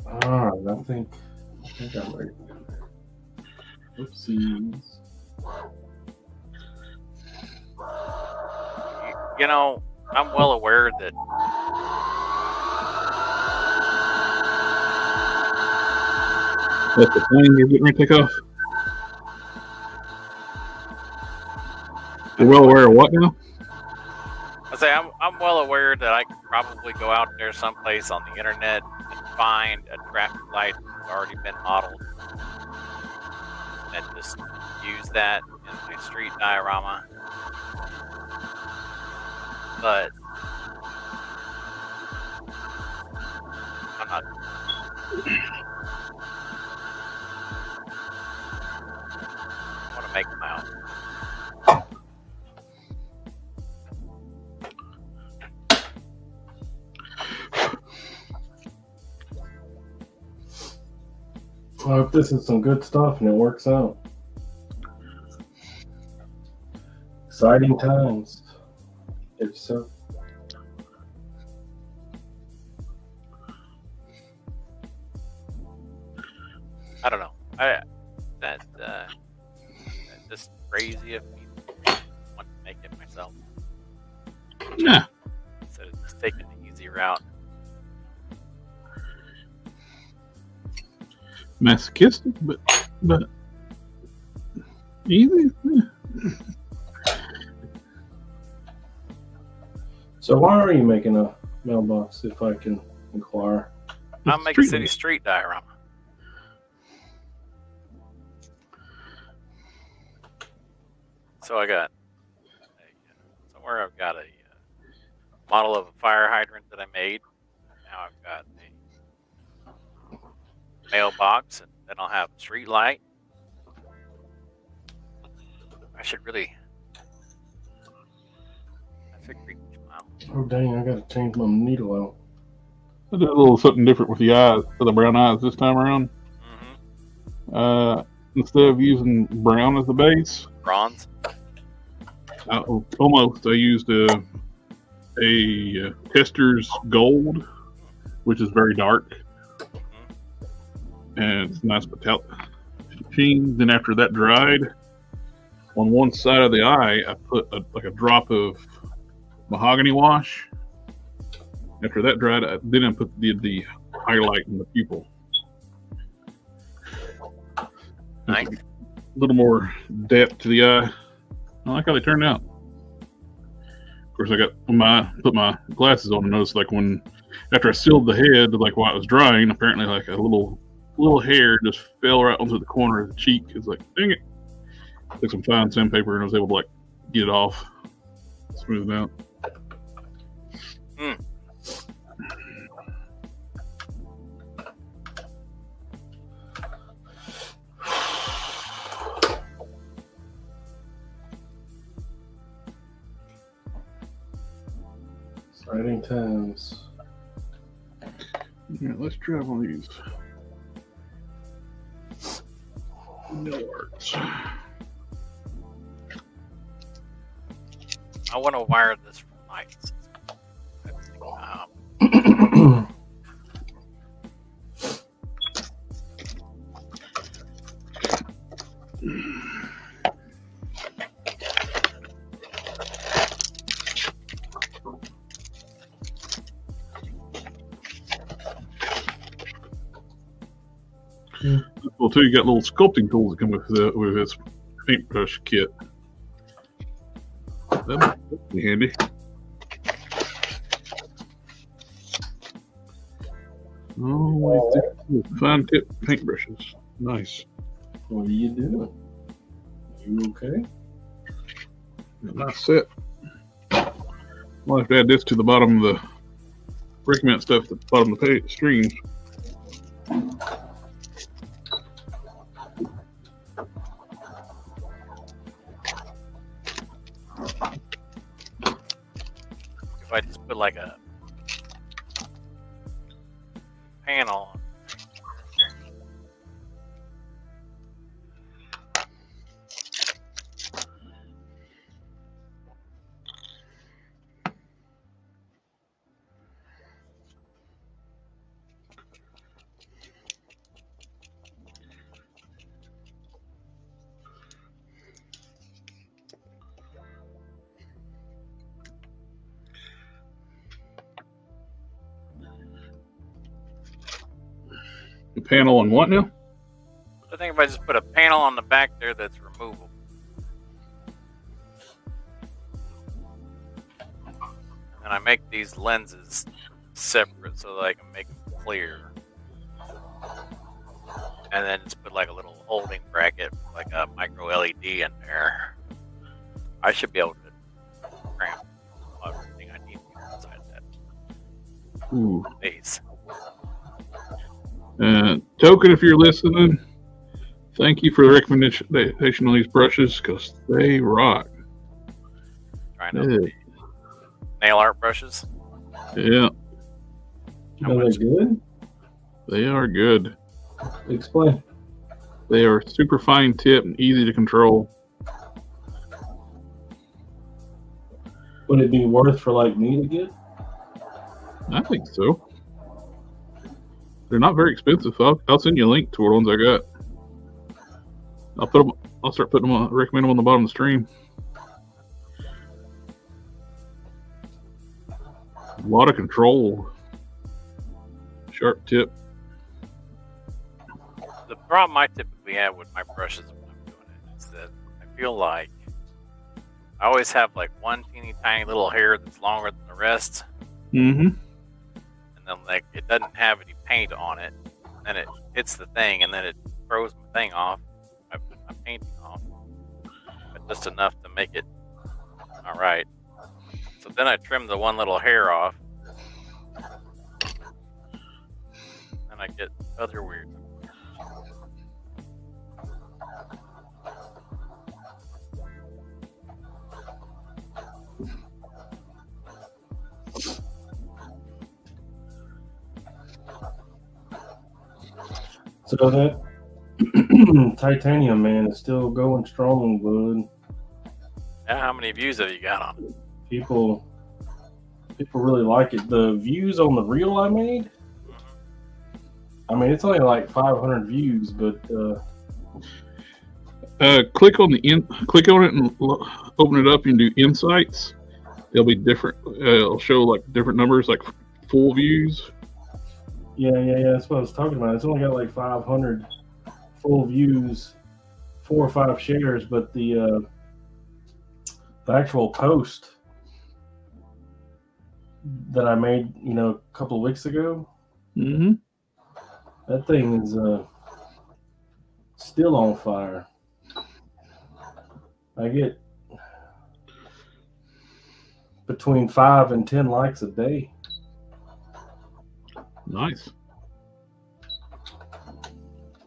Alright, I think I'm ready. Oopsies. You know, I'm well aware that That's the plane you're getting ready to take off. You're well aware of what now? I'm well aware that I could probably go out there someplace on the internet and find a traffic light that's already been modeled and just use that in my street diorama. But I'm not. I want to make them out. I hope this is some good stuff and it works out. Exciting times. If so. I don't know. That's just crazy of me to want to make it myself. Nah. Instead of just taking the easy route. Masochistic, but easy. Yeah. So why are you making a mailbox, if I can inquire? I'm making city street diorama. So I got somewhere I've got a model of a fire hydrant that I made. Now I've got a mailbox, and then I'll have a street light. I should really. I figured. Oh dang! I gotta change my needle out. I did a little something different with the eyes, for the brown eyes this time around. Mm-hmm. Instead of using brown as the base, Bronze. Almost. I used a Tester's Gold, which is very dark, and it's nice metallic sheen. Then after that dried, on one side of the eye, I put a drop of mahogany wash. After that dried, then I put the highlight in the pupil. Nice. A little more depth to the eye. I like how they turned out. Of course, I put my glasses on and noticed, like, after I sealed the head, like while it was drying, apparently like a little hair just fell right onto the corner of the cheek. It's like, dang it. Took some fine sandpaper and I was able to like get it off, smooth it out. Exciting times. Yeah, let's try one of these. No arts. I want to wire this for lights. Well, too, you got little sculpting tools that come with this paintbrush kit. That'd be handy. Oh, fine tip paintbrushes. Nice. What are you doing? You okay? Nice set. I'll have to add this to the bottom of the recommend stuff at the bottom of the streams. If I just put like a panel on. The panel on what now? I think if I just put a panel on the back there that's removable. And I make these lenses separate so that I can make them clear. And then just put like a little holding bracket, like a micro LED in there. I should be able to cram everything I need inside that Ooh. base. Token, if you're listening, thank you for the recommendation on these brushes because they rock. Trying to nail art brushes. Yeah. How Are they much? good? They are good. Explain. They are super fine tip and easy to control. Would it be worth for like me to get? I think so. They're not very expensive. I'll send you a link to the ones I got. I'll start putting them on. Recommend them on the bottom of the stream. A lot of control. Sharp tip. The problem I typically have with my brushes when I'm doing it is that I feel like I always have like one teeny tiny little hair that's longer than the rest, Mm-hmm. and then like it doesn't have any paint on it, and it hits the thing, and then it throws my thing off, my painting off, but just enough to make it all right. So then I trim the one little hair off, and I get other weird. So that titanium, man, is still going strong, bud. Yeah, how many views have you got on it? People really like it. The views on the reel I made, I mean, it's only like 500 views, but Click on it and open it up and do insights. They'll be different. It'll show like different numbers, like full views. yeah, that's what I was talking about. It's only got like 500 full views, 4 or 5 shares, but the actual post that I made, a couple of weeks ago, Mm-hmm. that thing is still on fire. I get between 5 and 10 likes a day. Nice.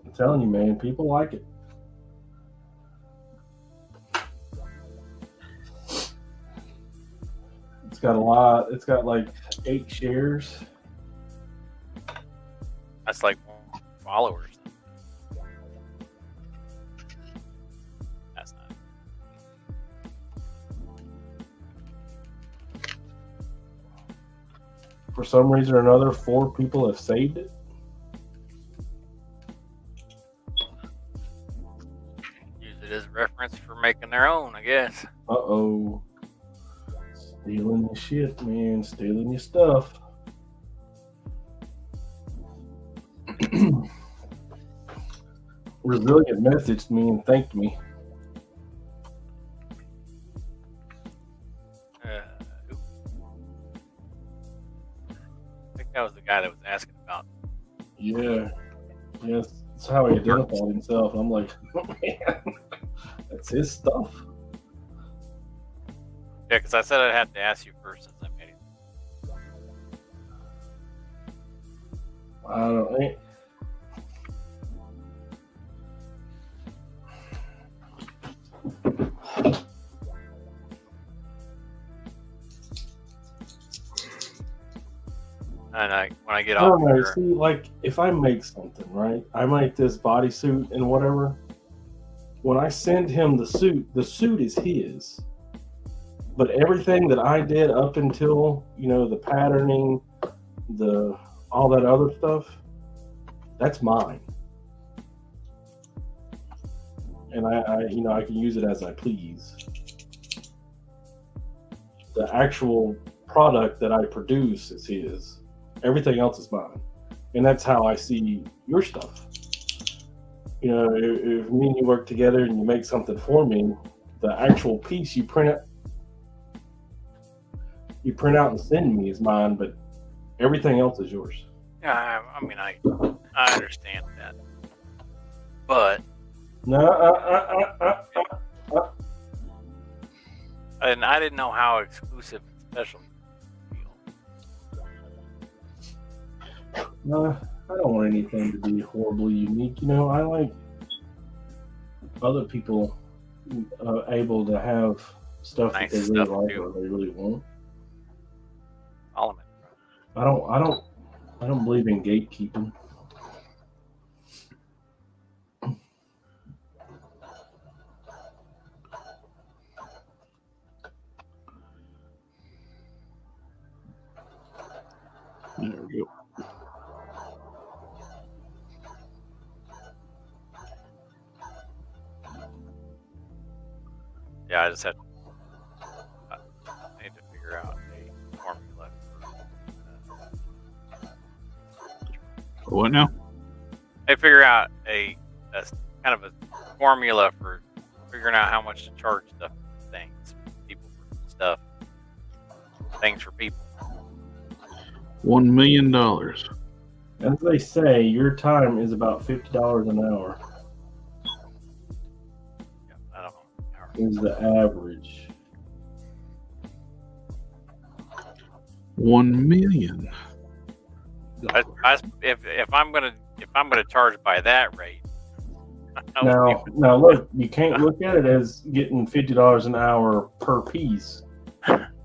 I'm telling you, man, people like it. It's got a lot. It's got like 8 shares. That's like followers. That's not. for some reason or another, 4 people have saved it. Use it as reference for making their own, I guess. Uh-oh. Stealing your shit, man. Stealing your stuff. Resilient messaged me and thanked me. I think that was the guy that was asking about. Yeah. Yes, that's how he identified himself. I'm like, oh, man, that's his stuff. Yeah, because I said I'd have to ask you first since I made it. I don't think. And when I get I off don't know. here, See, like, if I make something, right? I make this bodysuit and whatever. When I send him the suit is his. But everything that I did up until, the patterning, all that other stuff, that's mine. And I can use it as I please. The actual product that I produce is his. Everything else is mine. And that's how I see your stuff. If me and you work together and you make something for me, the actual piece you print out and send me is mine, but everything else is yours. yeah, I mean, I understand that, but No, and I didn't know how exclusive and special you feel. no, I don't want anything to be horribly unique. I like other people able to have stuff Nice that they really stuff, like too. or they really want. Solomon. I don't believe in gatekeeping. There we go. Yeah, I just had. I need to figure out a formula. What now? I figure out a kind of a formula for figuring out how much to charge stuff for things, people for stuff, things for people. $1 million. As they say, your time is about $50 an hour. Yeah, I don't know. Is the average. 1 million. If I'm gonna charge by that rate, Now look, you can't look at it as getting $50 an hour per piece.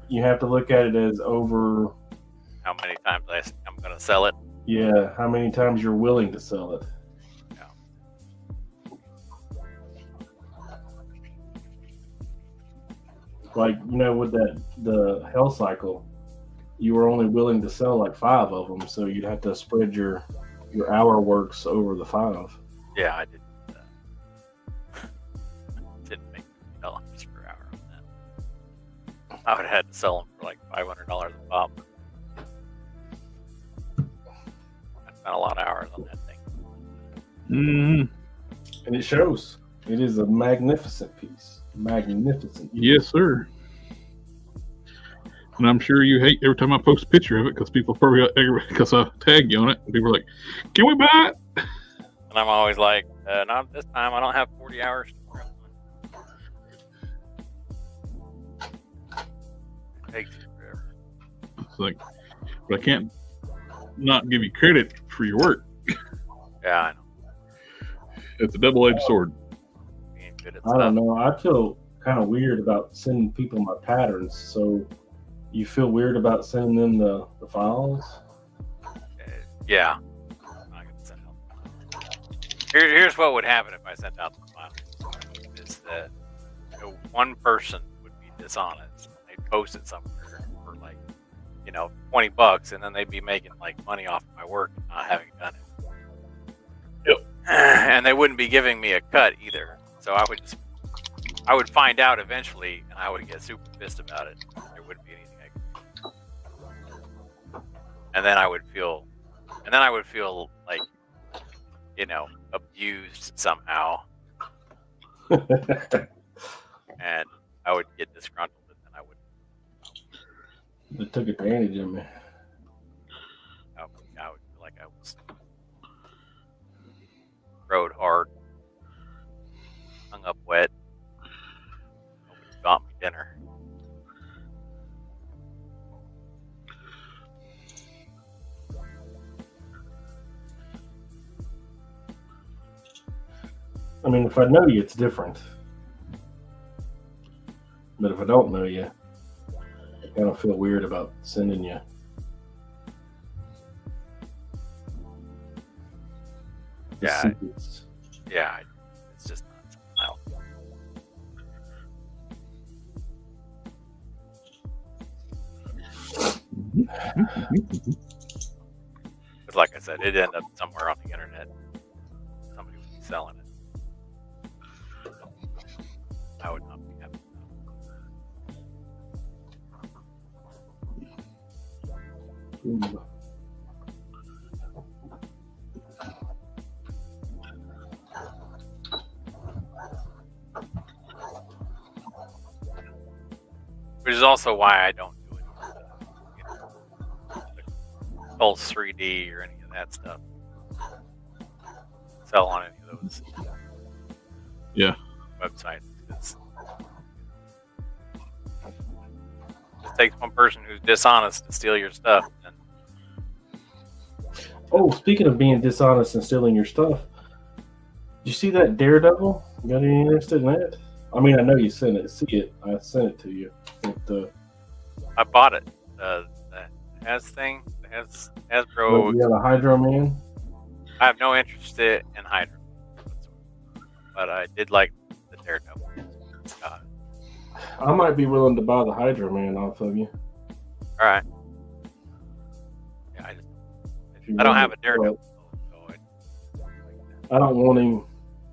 You have to look at it as over, how many times I'm gonna sell it. how many times you're willing to sell it. Like, with the Hell Cycle, you were only willing to sell like 5 of them, so you'd have to spread your hour works over the 5. Yeah, I did. Didn't make $50 per hour on that. I would have had to sell them for like $500 a pop. I spent a lot of hours on that thing. Mm-hmm. And it shows. It is a magnificent piece. Magnificent piece. Yes, sir. And I'm sure you hate every time I post a picture of it because people probably because I tag you on it. And people are like, "Can we buy it?" And I'm always like, "Not this time. I don't have 40 hours to work on." It takes you forever. It's like, but I can't not give you credit for your work. Yeah, I know. It's a double-edged sword. Being good at I stuff. don't know. I feel kind of weird about sending people my patterns. So you feel weird about sending them the files? Yeah. I'm not gonna send out. Here's what would happen if I sent out the files. Is that one person would be dishonest. They post it somewhere for like $20, and then they'd be making like money off of my work and not having done it. Yep. And they wouldn't be giving me a cut either. So I would find out eventually, and I would get super pissed about it. There wouldn't be anything I could do. And then I would feel like, abused somehow. And I would get disgruntled, and then I would. They took advantage of me. I would feel like I was rode hard, hung up wet. Nobody got me dinner. I mean, if I know you, it's different. But if I don't know you, I kind of feel weird about sending you. Yeah, secrets. yeah, it's just not something else. Because, like I said, it ended up somewhere on the internet. Somebody would be selling it. I would not be happy. Ooh. Which is also why I don't do it. Pulse 3D or any of that stuff. Sell on any of those Yeah. websites. It takes one person who's dishonest to steal your stuff. And Oh, speaking of being dishonest and stealing your stuff, did you see that Daredevil? You got any interested in that? I mean, I know you sent it. See it? I sent it to you. I bought it. The Has thing, the Hasbro. Yeah, the Hydro Man. I have no interest in Hydra, but I did like the Daredevil. I might be willing to buy the Hydro Man off of you. All right. Yeah, I don't have a Daredevil. So I don't want him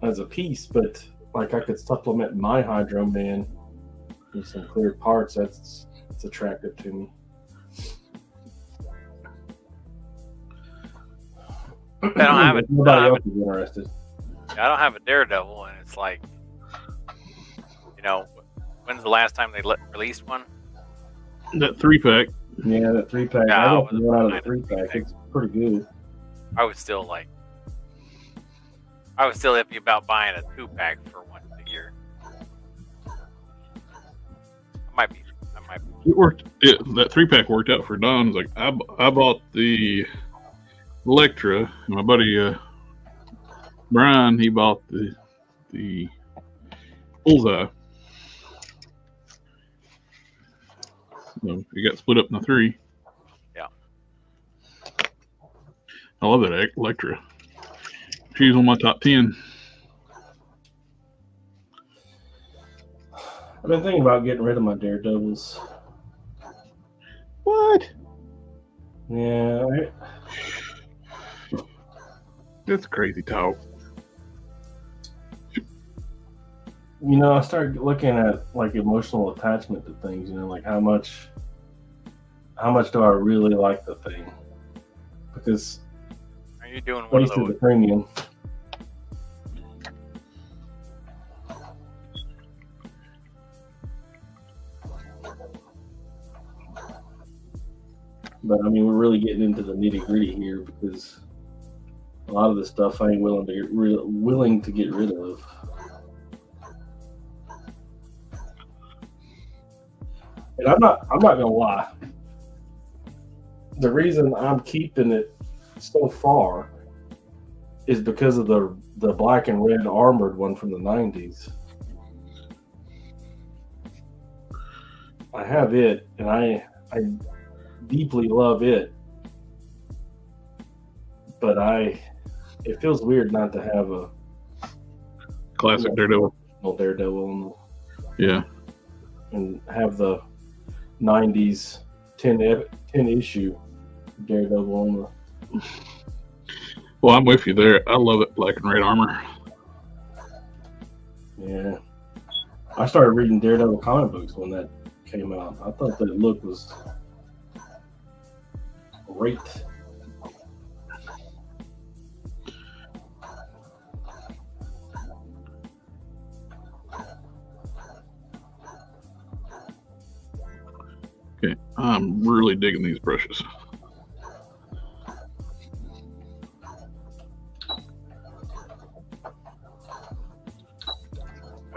as a piece, but like I could supplement my Hydro Man with some cleared parts. That's attractive to me. I don't have it. Nobody else is interested. I don't have a Daredevil, and it's like, when's the last time they released one? That 3-pack. Yeah, that 3-pack. Yeah, I got I one out of was the 3-pack. It's pretty good. I was still iffy about buying a 2-pack for once a year. I might be. It worked. That 3-pack worked out for Don. Like I bought the Electra, and my buddy Brian, he bought the Bullseye. So it got split up into 3. Yeah. I love that Electra. She's on my top 10. I've been thinking about getting rid of my Daredevils. What? Yeah. That's crazy talk. I started looking at like emotional attachment to things. Like how much do I really like the thing? Because Are you doing at one of least at the those? premium. But I mean, we're really getting into the nitty gritty here because a lot of the stuff I ain't willing to get rid of. And I'm not gonna lie. The reason I'm keeping it so far is because of the black and red armored one from the 90s. I have it, and I deeply love it, but it feels weird not to have a Classic Daredevil. Daredevil Yeah. and have the 90s 10 issue Daredevil on the. Well, I'm with you there. I love it, black and red armor. Yeah. I started reading Daredevil comic books when that came out. I thought that look was great. Okay, I'm really digging these brushes.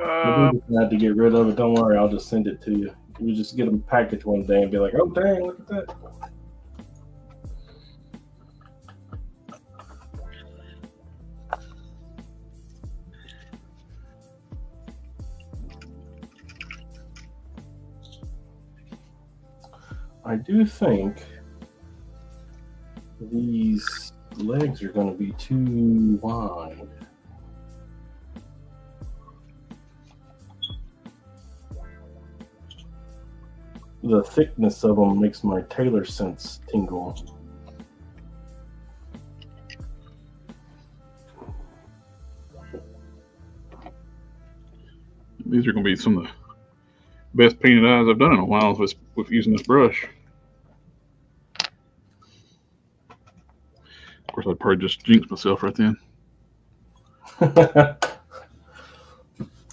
I do decide to get rid of it. Don't worry, I'll just send it to you. You just get them packaged one day and be like, "Oh dang, look at that!" I do think these legs are going to be too wide. The thickness of them makes my tailor sense tingle. These are going to be some of the best painted eyes I've done in a while with using this brush. Of course, I'd probably just jinx myself right then.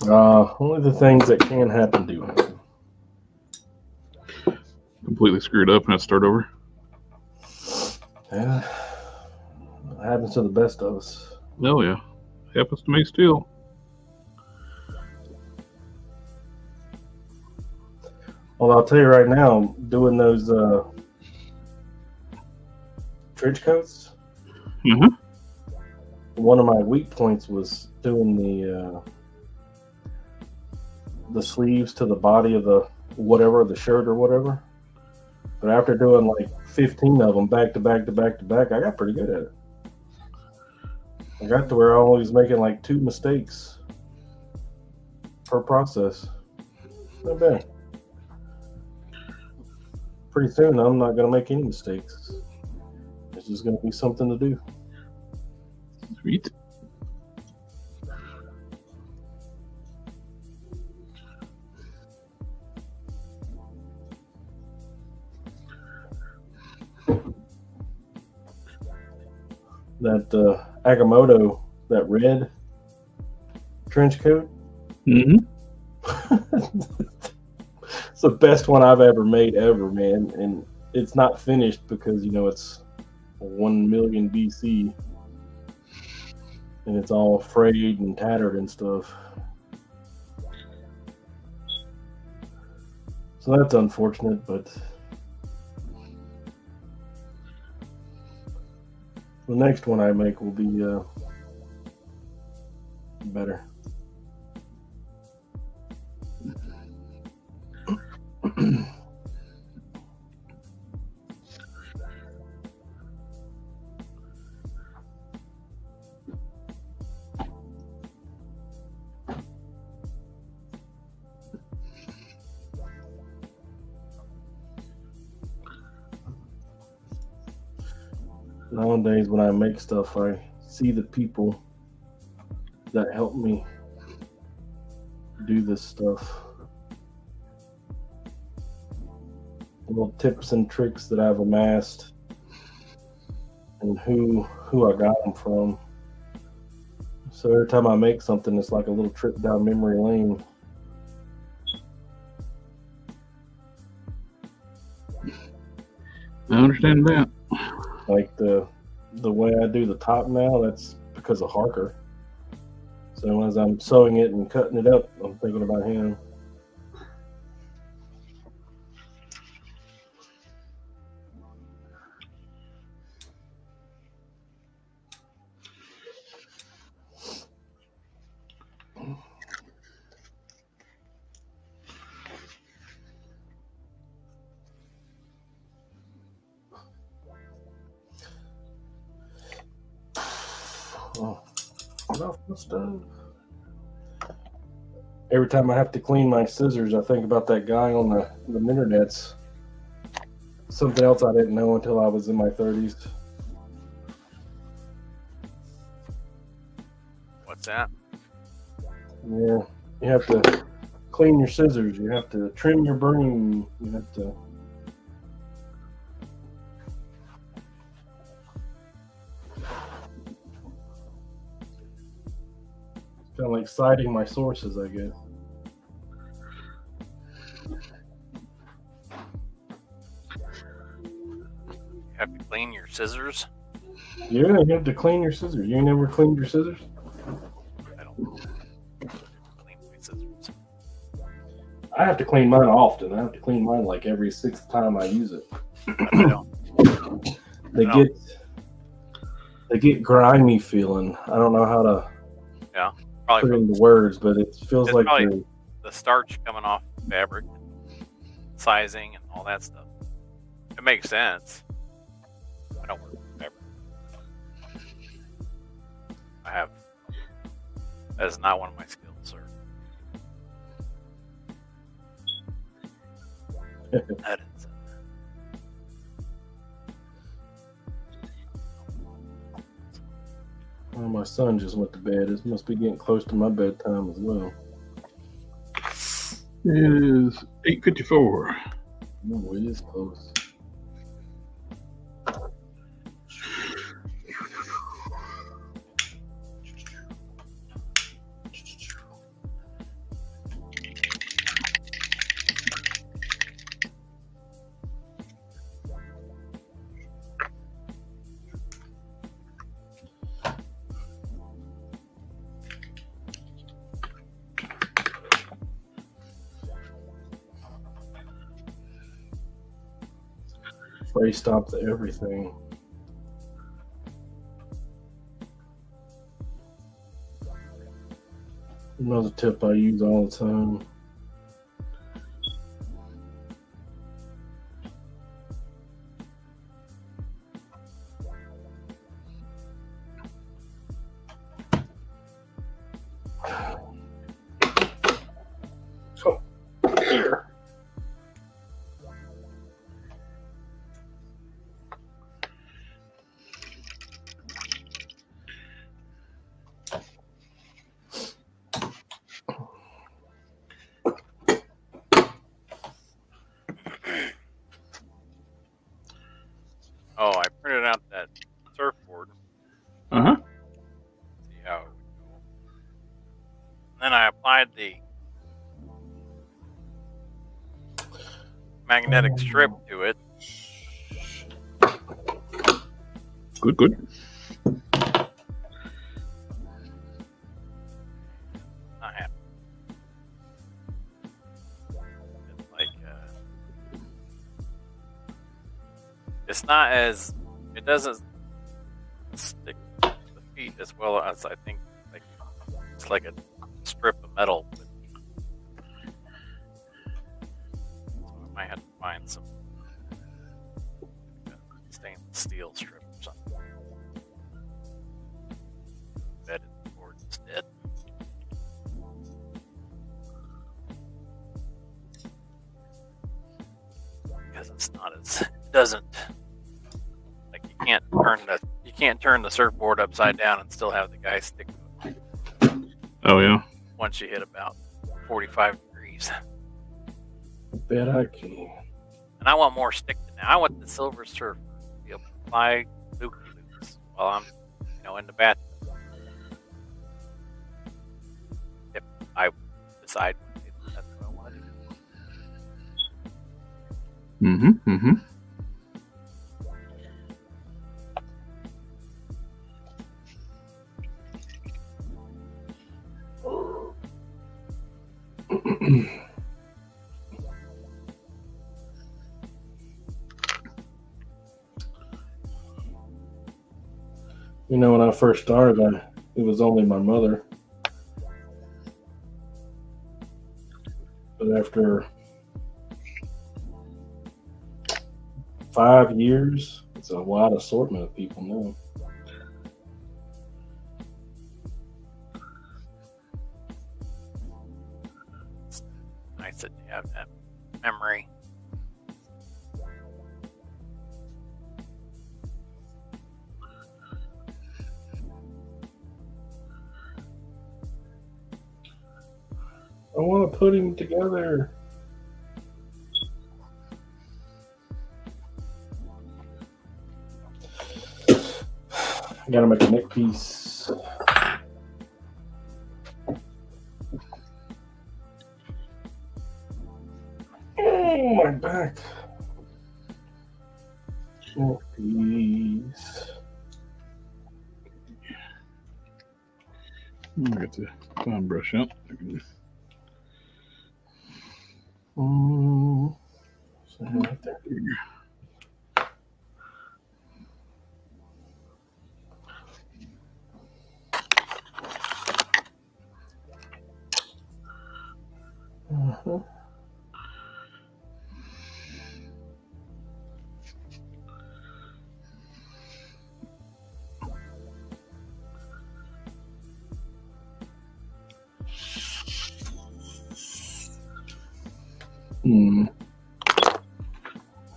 Only the things that can happen do happen. Completely screwed up and had to start over. Yeah, it happens to the best of us. Oh yeah, happens to me still. Well, I'll tell you right now, doing those trench coats. Mm-hmm. One of my weak points was doing the sleeves to the body of the shirt or whatever. But after doing like 15 of them back to back to back to back, I got pretty good at it. I got to where I was making like 2 mistakes per process. Not bad. Pretty soon, I'm not going to make any mistakes. It's just going to be something to do. Sweet. That Agamotto, that red trench coat. Mm-hmm. It's the best one I've ever made ever, man. And it's not finished because, it's 1 million BC. And it's all frayed and tattered and stuff. So that's unfortunate, but the next one I make will be better. Nowadays, when I make stuff, I see the people that help me do this stuff. Little tips and tricks that I've amassed, and who I got them from. So every time I make something, it's like a little trip down memory lane. I understand that. Like the way I do the top now, that's because of Harker. So as I'm sewing it and cutting it up, I'm thinking about him. Oh, get off the stove. Every time I have to clean my scissors, I think about that guy on the internets something else I didn't know until I was in my 30s. What's that? Yeah, you have to clean your scissors. You have to trim your broom. You have to. Kind of like citing my sources, I guess. You have to clean your scissors? Yeah, you have to clean your scissors. You ain't never cleaned your scissors? I don't clean my scissors. I have to clean mine often. I have to clean mine like every 6th time I use it. I don't. They get grimy feeling. I don't know how to Probably put from into words, but it feels It's like probably the starch coming off the fabric, sizing, and all that stuff. It makes sense. I don't work with fabric. That is not one of my skills, sir. That is. Well, my son just went to bed. It must be getting close to my bedtime as well. It is 8:54. No, it is close. Spray stops everything. Another tip I use all the time. So, here. Oh, I printed out that surfboard. Uh-huh. See how it would go. And then I applied the magnetic strip to it. Good. Not happy. It's like it's not as it doesn't stick to the feet as well as I think. Like it's like a strip of metal. So I might have to find some stainless steel strip or something. Bed in the board instead. Because it's not as it doesn't like you can't turn the surfboard upside down and still have the guy stick to it Oh, yeah. once you hit about 45 degrees. I bet I can. And I want more stick to now. I want the Silver Surfer to be able to fly loop-de-loops while I'm, in the bathtub. If I decide that's what I want to do. Mm-hmm. When I first started, it was only my mother. But after 5 years, it's a wide assortment of people now. It's nice that you have that memory. want to put him together. I gotta make a neck piece. Oh, my back. Neck piece. I got the time brush out. So right there. Uh-huh.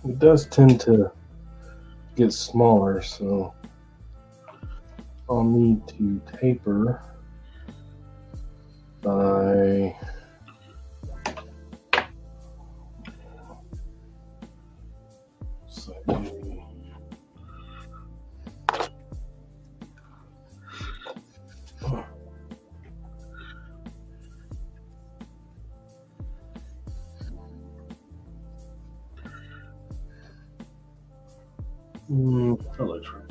It does tend to get smaller, so I'll need to taper by say, that looks right.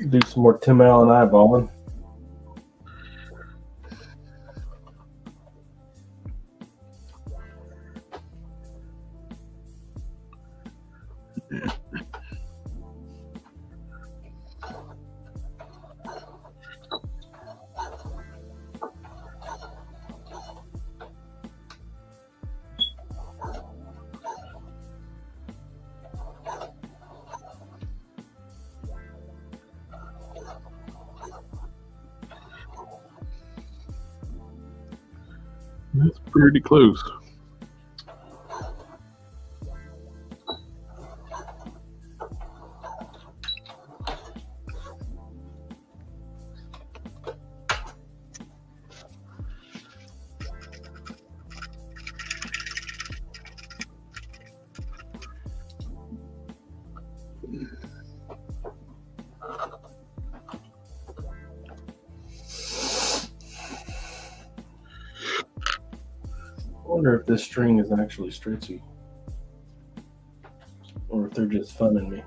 Do some more Tim Allen eyeballing. That's pretty close. I wonder if this string is actually stretchy, or if they're just funning me.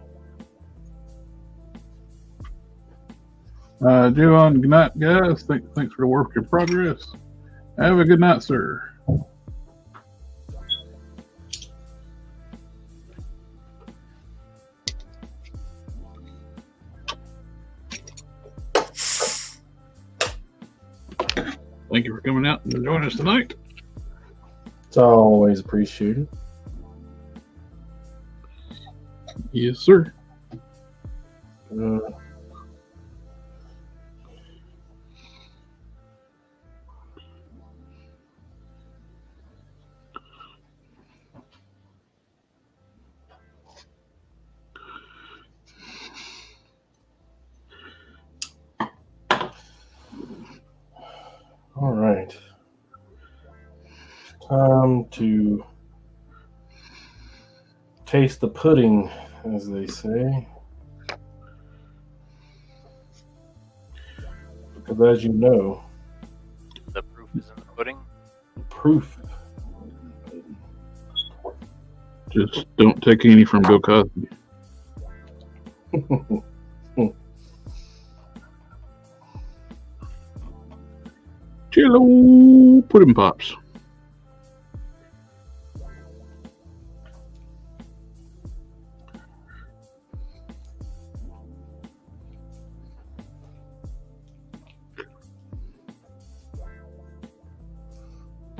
Joan, good night, guys. Thanks for the work in progress. Have a good night, sir. Thank you for coming out and joining us tonight. It's always appreciated. Yes, sir. All right. Time to taste the pudding, as they say. Because as you know, The proof is in the pudding. proof. Just don't take any from Bill Cosby. Jello pudding pops.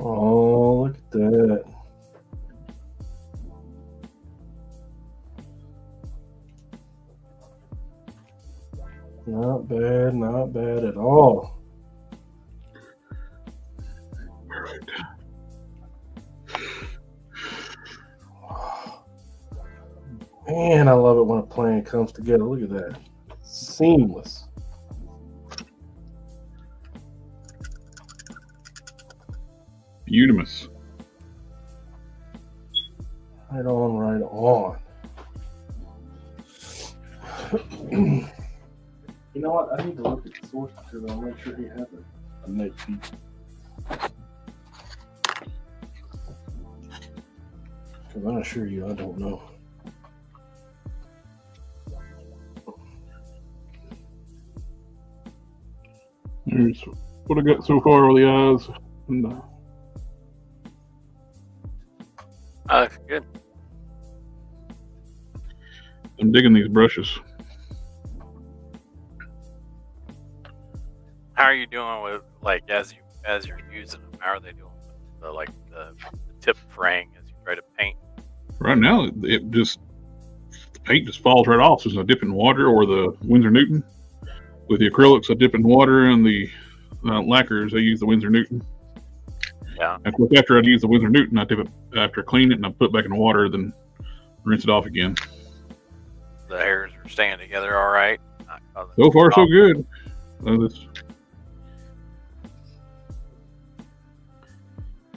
Oh, look at that. Not bad at all. Man, I love it when a plan comes together. Look at that. Seamless. Unanimous. Right on, right on. You know what? I need to look at the source material and make sure he has a neck piece. Because I assure you, I don't know. Here's what I got so far with the eyes. And, Good. I'm digging these brushes. How are you doing with, like, as you're using them? How are they doing with the tip fraying as you try to paint? Right now, the paint just falls right off. There's no dip in water or the Winsor Newton. With the acrylics, I dip in water, and the lacquers, I use the Winsor Newton. Yeah. Of course, after I use the Winsor Newton, I dip it after I clean it, and I put it back in the water, then rinse it off again. The hairs are staying together all right. So far, so good.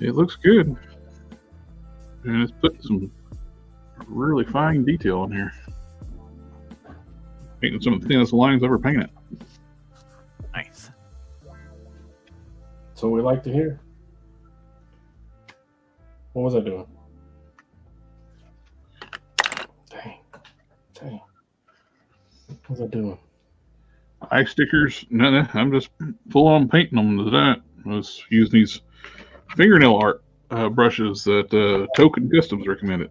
It looks good, and it's putting some really fine detail in here. Painting some of the thinnest lines I've ever painted. Nice. So we like to hear. What was I doing? Dang. What was I doing? Eye stickers, no, I'm just full on painting them to that. I was using these fingernail art brushes that Token Customs recommended.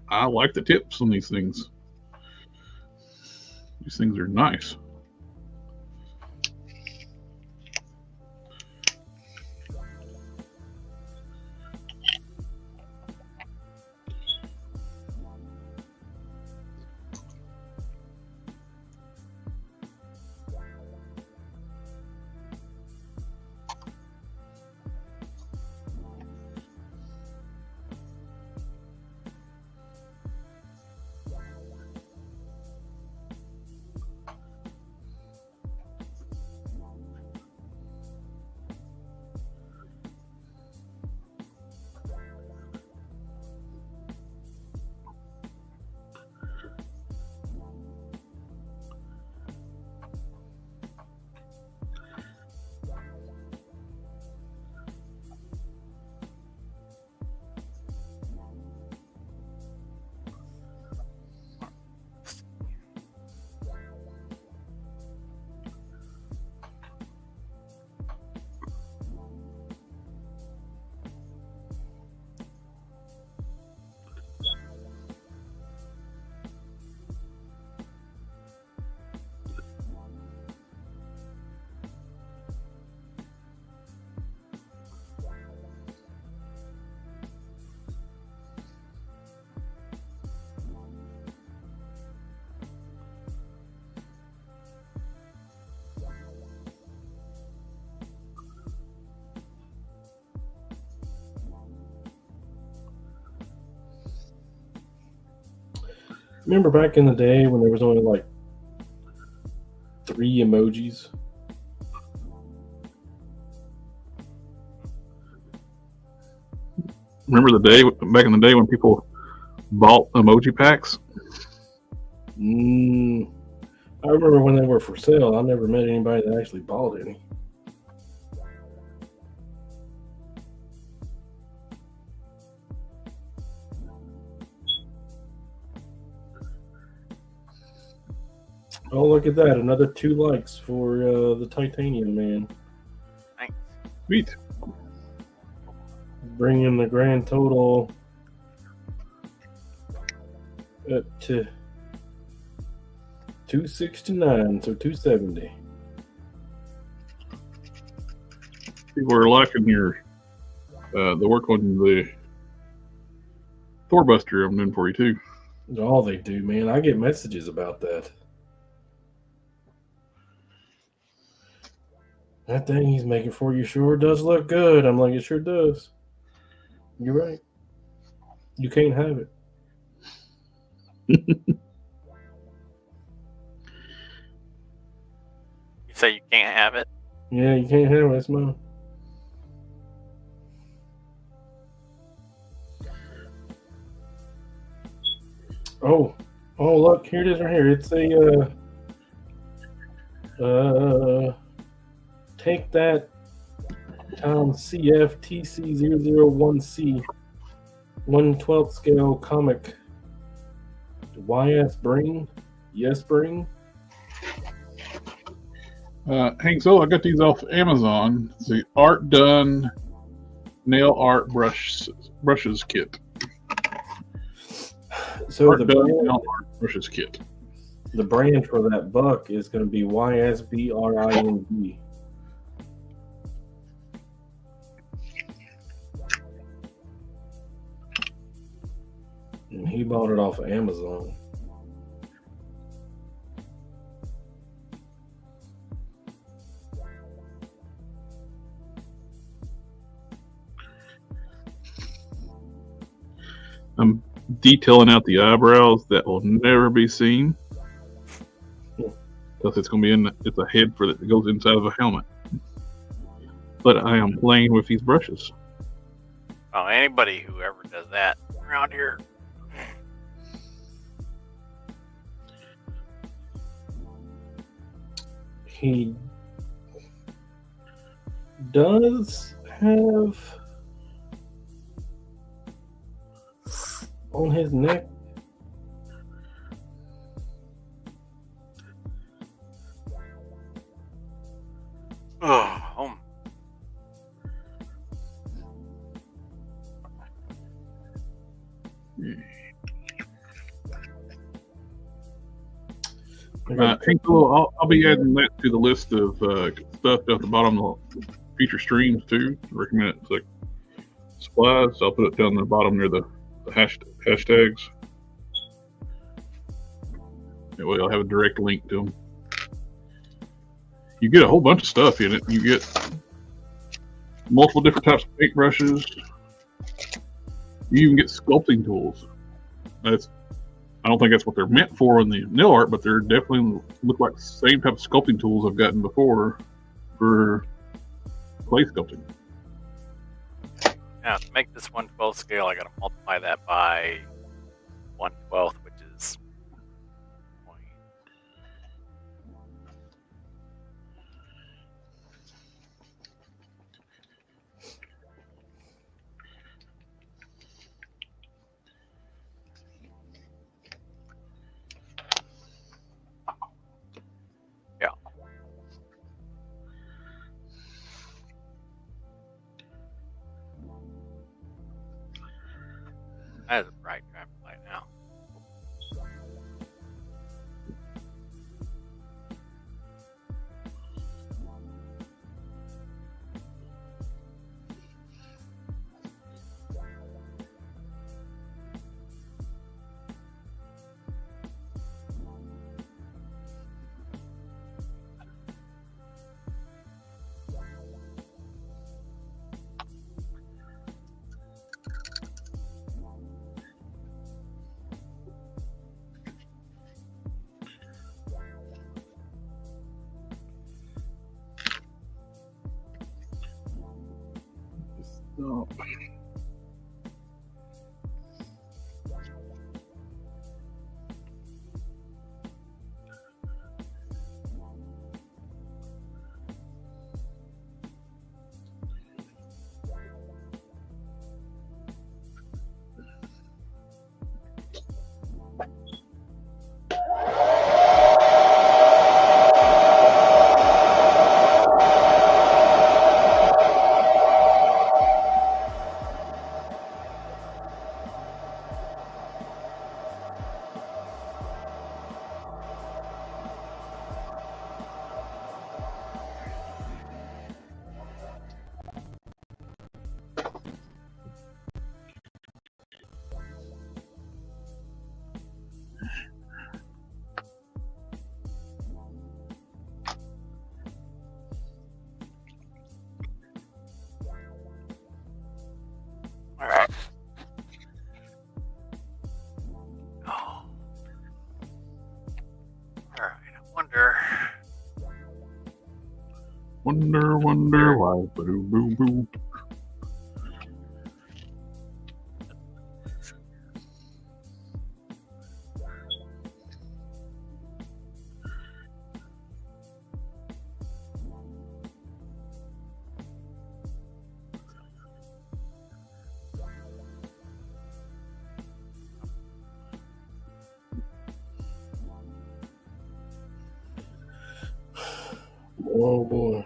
I like the tips on these things. These things are nice. Remember back in the day when there was only like 3 emojis? Remember back in the day when people bought emoji packs? I remember when they were for sale. I never met anybody that actually bought any. Oh, look at that. Another 2 likes for the Titanium Man. Thanks. Sweet. Bringing the grand total up to 269, so 270. People are liking your the work on the Thorbuster I'm doing for you too. That's all they do, man. I get messages about that. That thing he's making for you sure does look good. I'm like, it sure does. You're right. You can't have it. You say you can't have it? Yeah, you can't have it. It's mine. Oh, look, here it is right here. It's a take that Tom CFTC001C 1/12 scale comic. YS Bring? Yes, Bring? Hank, so I got these off Amazon. It's the Art Done Nail Art Brushes Kit. So Art Done Nail Art Brushes Kit. the brand for that buck is going to be YSBRIND. And he bought it off of Amazon. I'm detailing out the eyebrows that will never be seen. Because it's going to be it's a head that goes inside of a helmet. But I am playing with these brushes. Oh, anybody who ever does that around here. He does have on his neck. Oh, Hank, I'll be adding that to the list of stuff at the bottom of the future streams too. I recommend it. It's like supplies. So I'll put it down the bottom near the hashtags. That way I'll have a direct link to them. You get a whole bunch of stuff in it. You get multiple different types of paintbrushes. You even get sculpting tools. I don't think that's what they're meant for in the nail art, but they're definitely look like the same type of sculpting tools I've gotten before for clay sculpting. now to make this 1/12 scale, I got to multiply that by 1/12, which is that is a bright traffic light now. Stop. All right. Oh. All right. I Wonder why. Boo, boo, boo. Oh boy.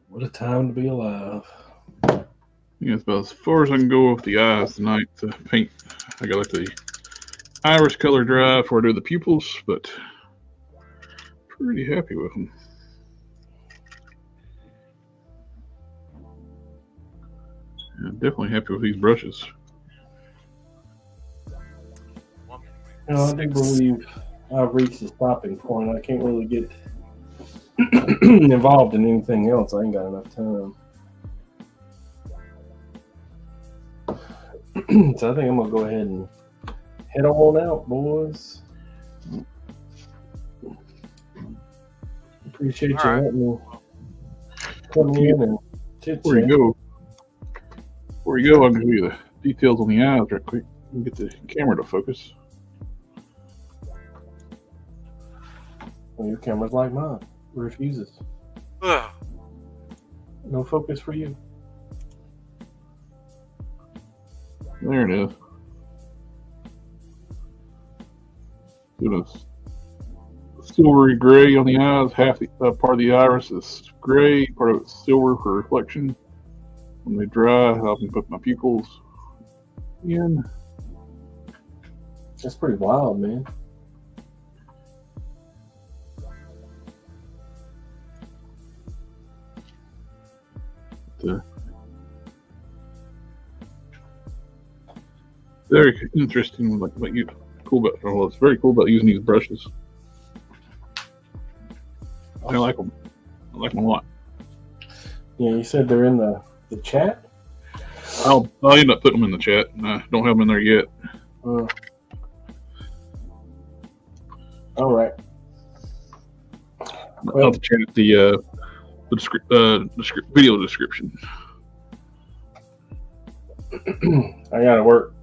What a time to be alive. Yeah, it's about as far as I can go with the eyes tonight to paint. I got like the iris color dry before I do the pupils, but pretty happy with them. Yeah, definitely happy with these brushes. You know, I do believe I've reached the stopping point. I can't really get involved in anything else. I ain't got enough time. So I think I'm gonna go ahead and head on out, boys. Appreciate you letting me come in and chit Before you chat. go, I'll give you the details on the eyes right quick. And get the camera to focus. Well, your camera's like mine. It refuses. No focus for you. There it is. Doing a silvery gray on the eyes. Half the part of the iris is gray, part of it's silver for reflection. When they dry, I can put my pupils in. That's pretty wild, man. Very interesting. Like you, cool about. Well, it's very cool about using these brushes. I like them. I like them a lot. Yeah, you said they're in the chat? I'll end up putting them in the chat. I don't have them in there yet. All right. I'll have to chat the video description. I gotta work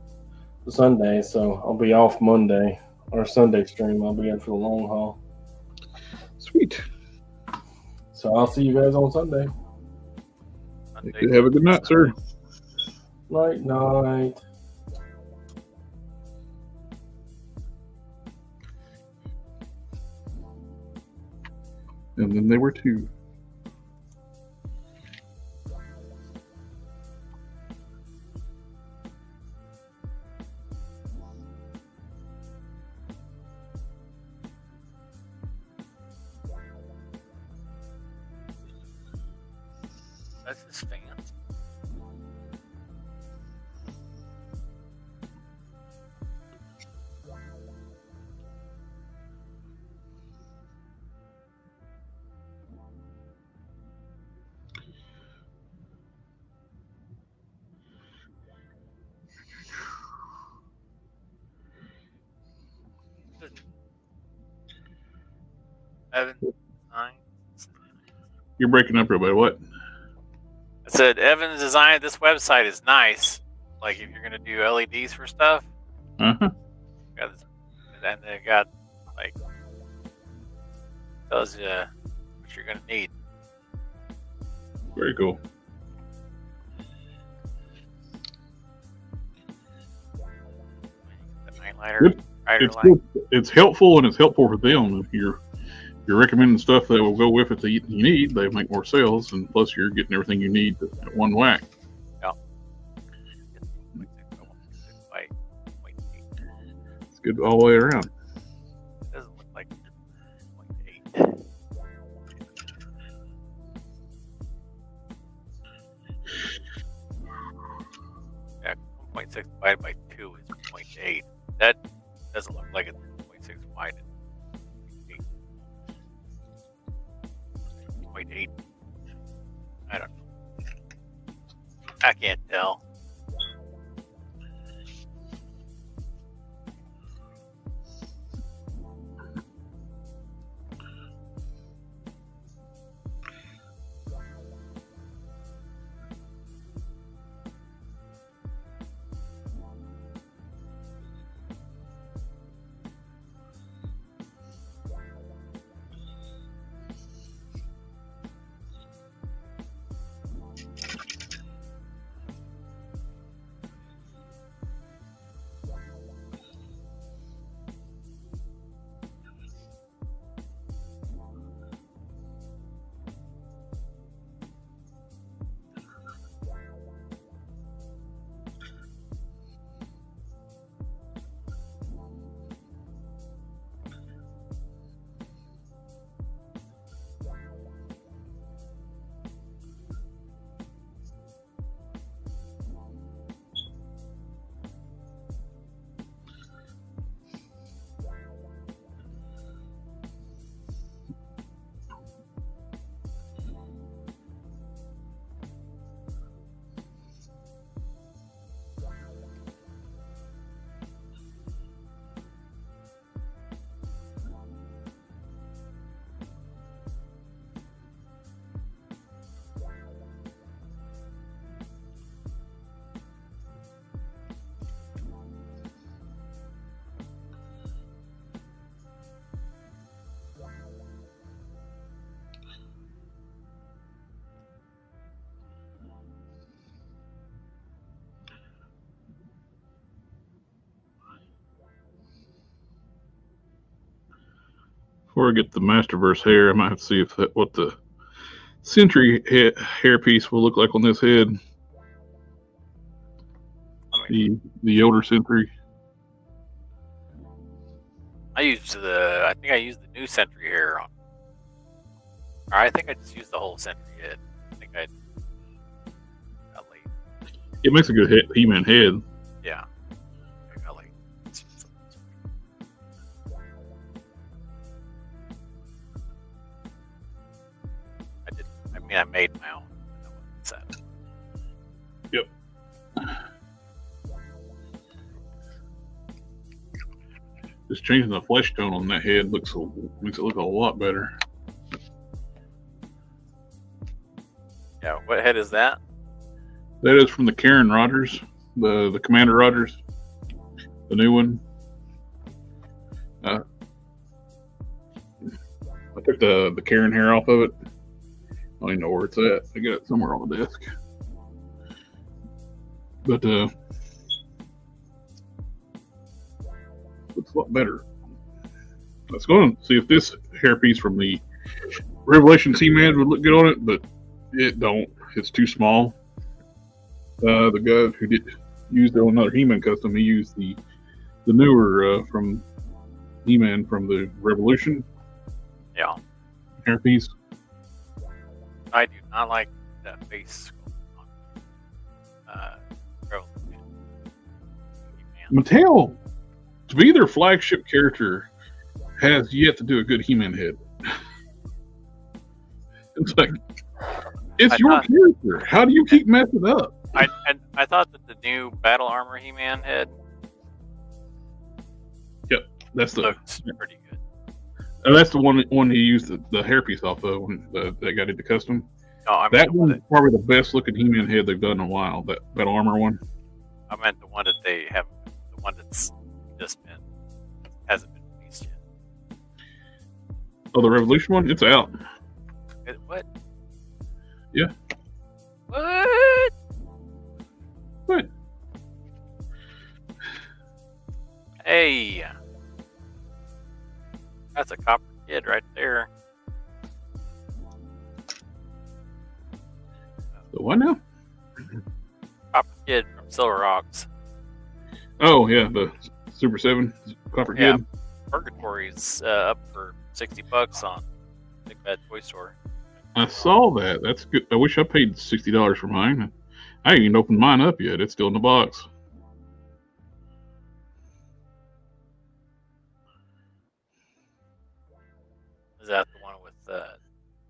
Sunday, so I'll be off Monday. Our Sunday stream, I'll be in for the long haul. Sweet. So I'll see you guys on Sunday. Have a good night, sir. Night, night. And then they were two. That's his fans. Evan, 9. You're breaking up, everybody. What? I said Evan's design of this website is nice. Like if you're gonna do LEDs for stuff, Uh-huh. and they got like tells you what you're gonna need. Very cool. The nightlighter, Good. brighter It's light. good. It's helpful, and it's helpful for them. If you're recommending stuff that will go with it that you need, they make more sales, and plus you're getting everything you need at one whack. Yeah. It's good all the way around. It doesn't look like 0.8. Yeah, 1.6 divided by 2 is 0.8. That doesn't look like it's 0.6 wide. 0.8. I don't know. I can't tell. Before I get the Masterverse hair, I might have to see what the Sentry hair piece will look like on this head. The older Sentry. I think I used the new Sentry hair on. Or I think I just used the whole Sentry head. I think I got late. It makes a good He-Man head. Yeah. I got late. I made my own. Set. Yep. Just changing the flesh tone on that head makes it look a lot better. Yeah, what head is that? That is from the Karen Rogers, the Commander Rogers, the new one. I took the Karen hair off of it. I don't even know where it's at. I got it somewhere on the desk. But looks a lot better. Let's go and see if this hairpiece from the Revelation He-Man would look good on it, but it don't. It's too small. The guy who used it on another He-Man custom, he used the newer from He-Man from the Revolution. Yeah. Hairpiece. I do not like that face on Revolution. Mattel, to be their flagship character, has yet to do a good He-Man head. It's like, it's your character. How do you keep messing up? I thought that the new Battle Armor He-Man head That's looks pretty good. That's the one he used the hairpiece off of when that guy did the custom. No, I mean that one's probably the best looking He-Man head they've done in a while. That Battle Armor one. I meant the one that they have, the one that's just hasn't been released yet. Oh, the Revolution one? It's out. What? Yeah. What? What? Hey. That's a Copper Kid right there. The what now? Copper Kid from Silver Rocks. Oh, yeah, the Super 7 Copper Yeah. Kid. Purgatory's up for $60 on Big Bad Toy Store. I saw that. That's good. I wish I paid $60 for mine. I ain't even opened mine up yet. It's still in the box. Is that the one with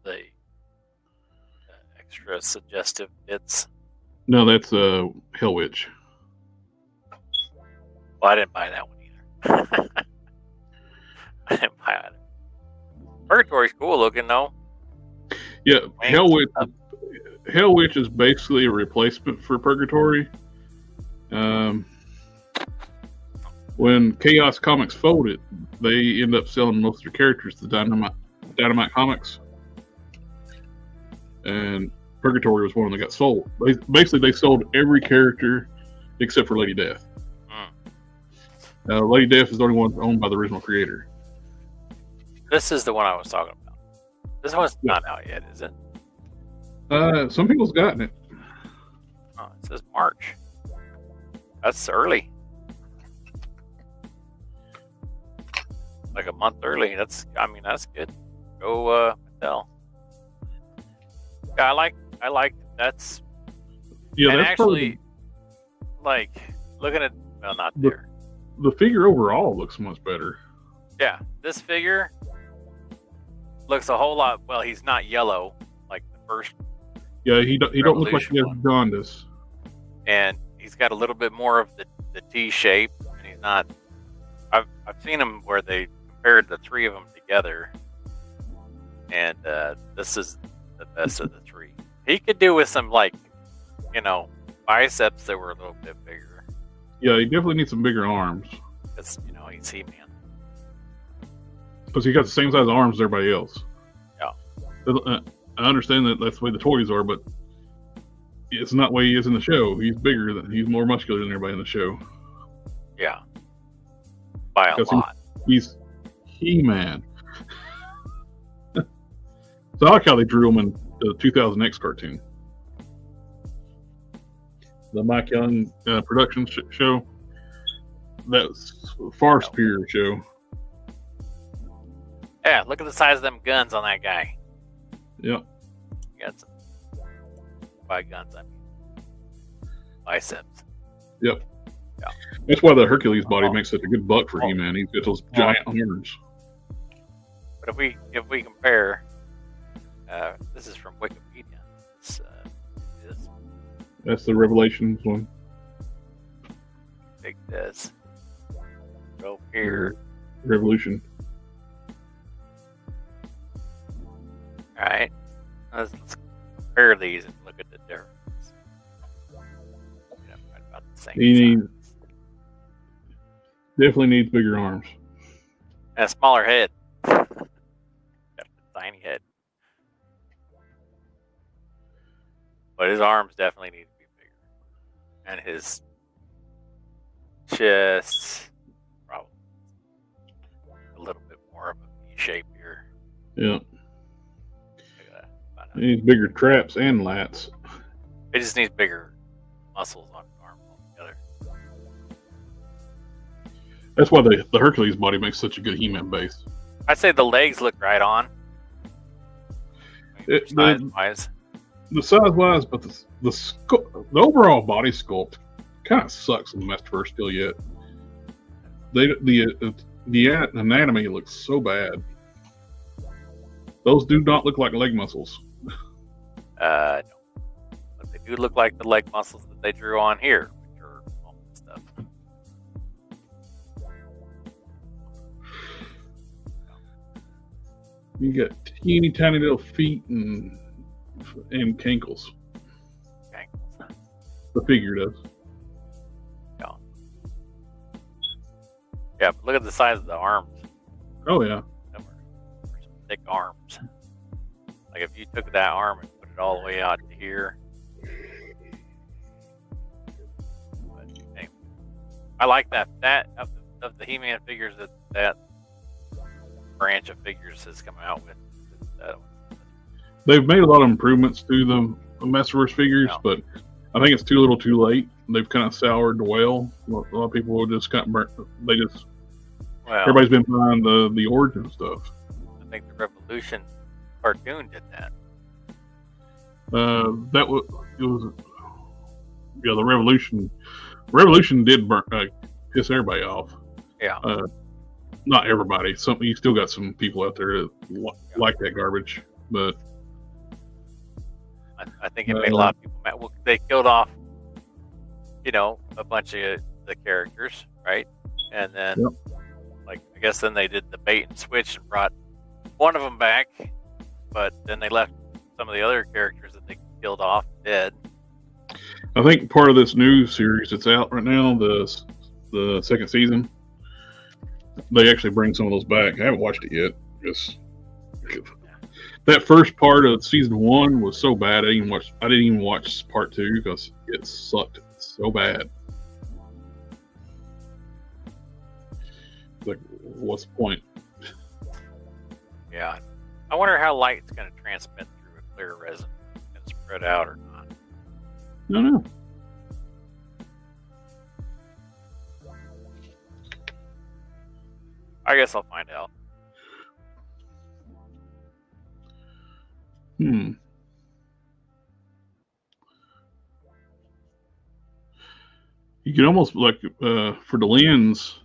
the extra suggestive bits? No, that's Hell Witch. Well, I didn't buy that one either. I didn't buy it. Purgatory's cool looking though. Yeah, Hell Witch is basically a replacement for Purgatory. When Chaos Comics folded, they end up selling most of their characters to Dynamite Comics, and Purgatory was one that got sold. Basically, they sold every character except for Lady Death. Lady Death is the only one owned by the original creator. This is the one I was talking about. This one's not out yet, is it? Some people's gotten it. Oh, it says March. That's early. Like a month early. That's good. Go Mattel. Yeah, I like that's. Yeah, and that's actually, like looking at not there. The figure overall looks much better. Yeah, this figure looks a whole lot. Well, he's not yellow like the first. Yeah, he don't look like he has jaundice. And he's got a little bit more of the T shape, and he's not. I've seen him where they compared the three of them together, and this is the best of the three. He could do with some biceps that were a little bit bigger. Yeah, he definitely needs some bigger arms. Because he's He-Man. Because he got the same size arms as everybody else. Yeah. I understand that that's the way the toys are, but it's not the way he is in the show. He's more muscular than everybody in the show. Yeah. By a lot. He's He-Man. So I like how they drew them in the 2000X cartoon. The Mike Young production show. That's a far superior show. Yeah, look at the size of them guns on that guy. Yep. You got some. By guns, I mean biceps. Yep. Yeah. That's why the Hercules body makes such a good buck for He-Man. He's got those giant arms. But if we compare, this is from Wikipedia. That's the Revelations one. Take this. Go here. Revolution. All right. Let's compare these and look at the difference. Yeah, right about the same size. Definitely needs bigger arms. And a smaller head. Got a tiny head. But his arms definitely need to be bigger. And his chest, probably a little bit more of a V shape here. Yeah. He needs bigger traps and lats. It just needs bigger muscles on his arm altogether. That's why the Hercules body makes such a good He-Man base. I'd say the legs look right on. Size-wise. The size-wise, but the overall body sculpt kind of sucks in the Masterverse still yet. The anatomy looks so bad. Those do not look like leg muscles. No. But they do look like the leg muscles that they drew on here, which are all that stuff. You got teeny tiny little feet and cankles. The figure does. Yeah. Yeah, but look at the size of the arms. Oh yeah. Them are some thick arms. Like if you took that arm and put it all the way out to here. But anyway, I like that of the He-Man figures that branch of figures has come out with. They've made a lot of improvements to the Masterverse figures, but I think it's too little too late. They've kind of soured the well. A lot of people will just everybody's been buying the origin stuff. I think the Revolution cartoon did that. The Revolution did piss everybody off. Yeah. Not everybody. You still got some people out there that like that garbage, but I think it made a lot of people mad. Well, they killed off, a bunch of the characters, right? And then, I guess then they did the bait and switch and brought one of them back, but then they left some of the other characters that they killed off dead. I think part of this new series that's out right now, the second season, they actually bring some of those back. I haven't watched it yet. That first part of season 1 was so bad. I didn't even watch part 2 because it sucked so bad. Like, what's the point? Yeah, I wonder how light's going to transmit through a clear resin. Can it spread out or not? I don't know. I guess I'll find out. You can almost for the lens,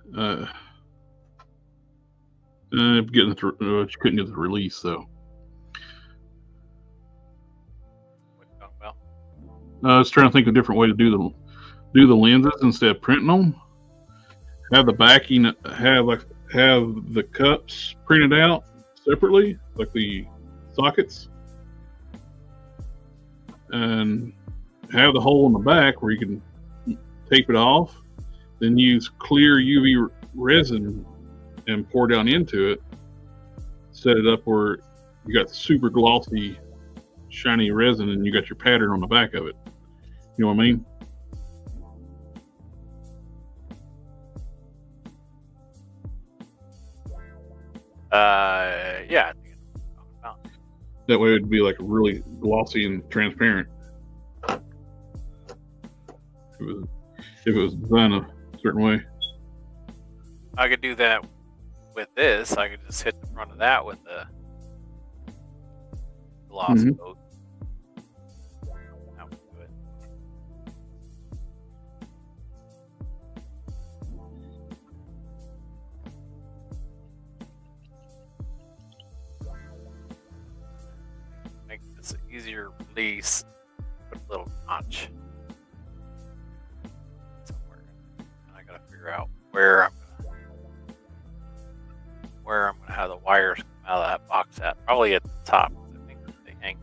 you couldn't get the release though. What are you talking about? I was trying to think of a different way to do the lenses instead of printing them. Have the backing, have the cups printed out separately, like the sockets, and have the hole in the back where you can tape it off, then use clear UV resin and pour down into it, set it up where you got super glossy, shiny resin and you got your pattern on the back of it. You know what I mean? Yeah. That way it'd be like really glossy and transparent. If it was designed a certain way. I could do that with this. I could just hit the front of that with the gloss coat. That would do it. Make this an easier release. Put a little notch somewhere. And I gotta figure out where I'm gonna have the wires come out of that box at. Probably at the top. I think they hang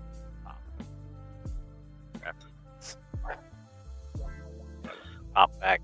at the top. Pop back.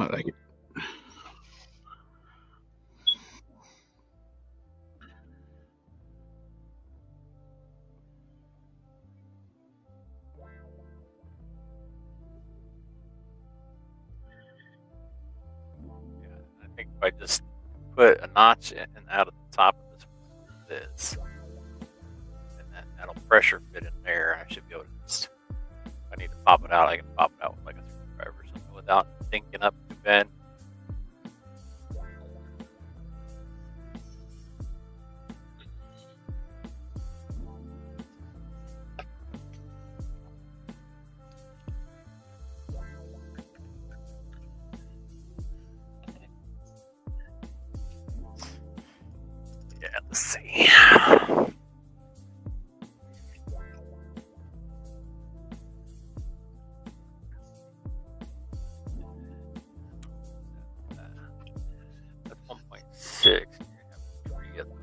I like it. I think if I just put a notch in and out of the top of this, and then that'll pressure fit in there. I should be able to just, if I need to pop it out, I can pop it out with like a screwdriver or something without thinking up too bad. Yeah, let's see. That's 1.6. You have 3 of those.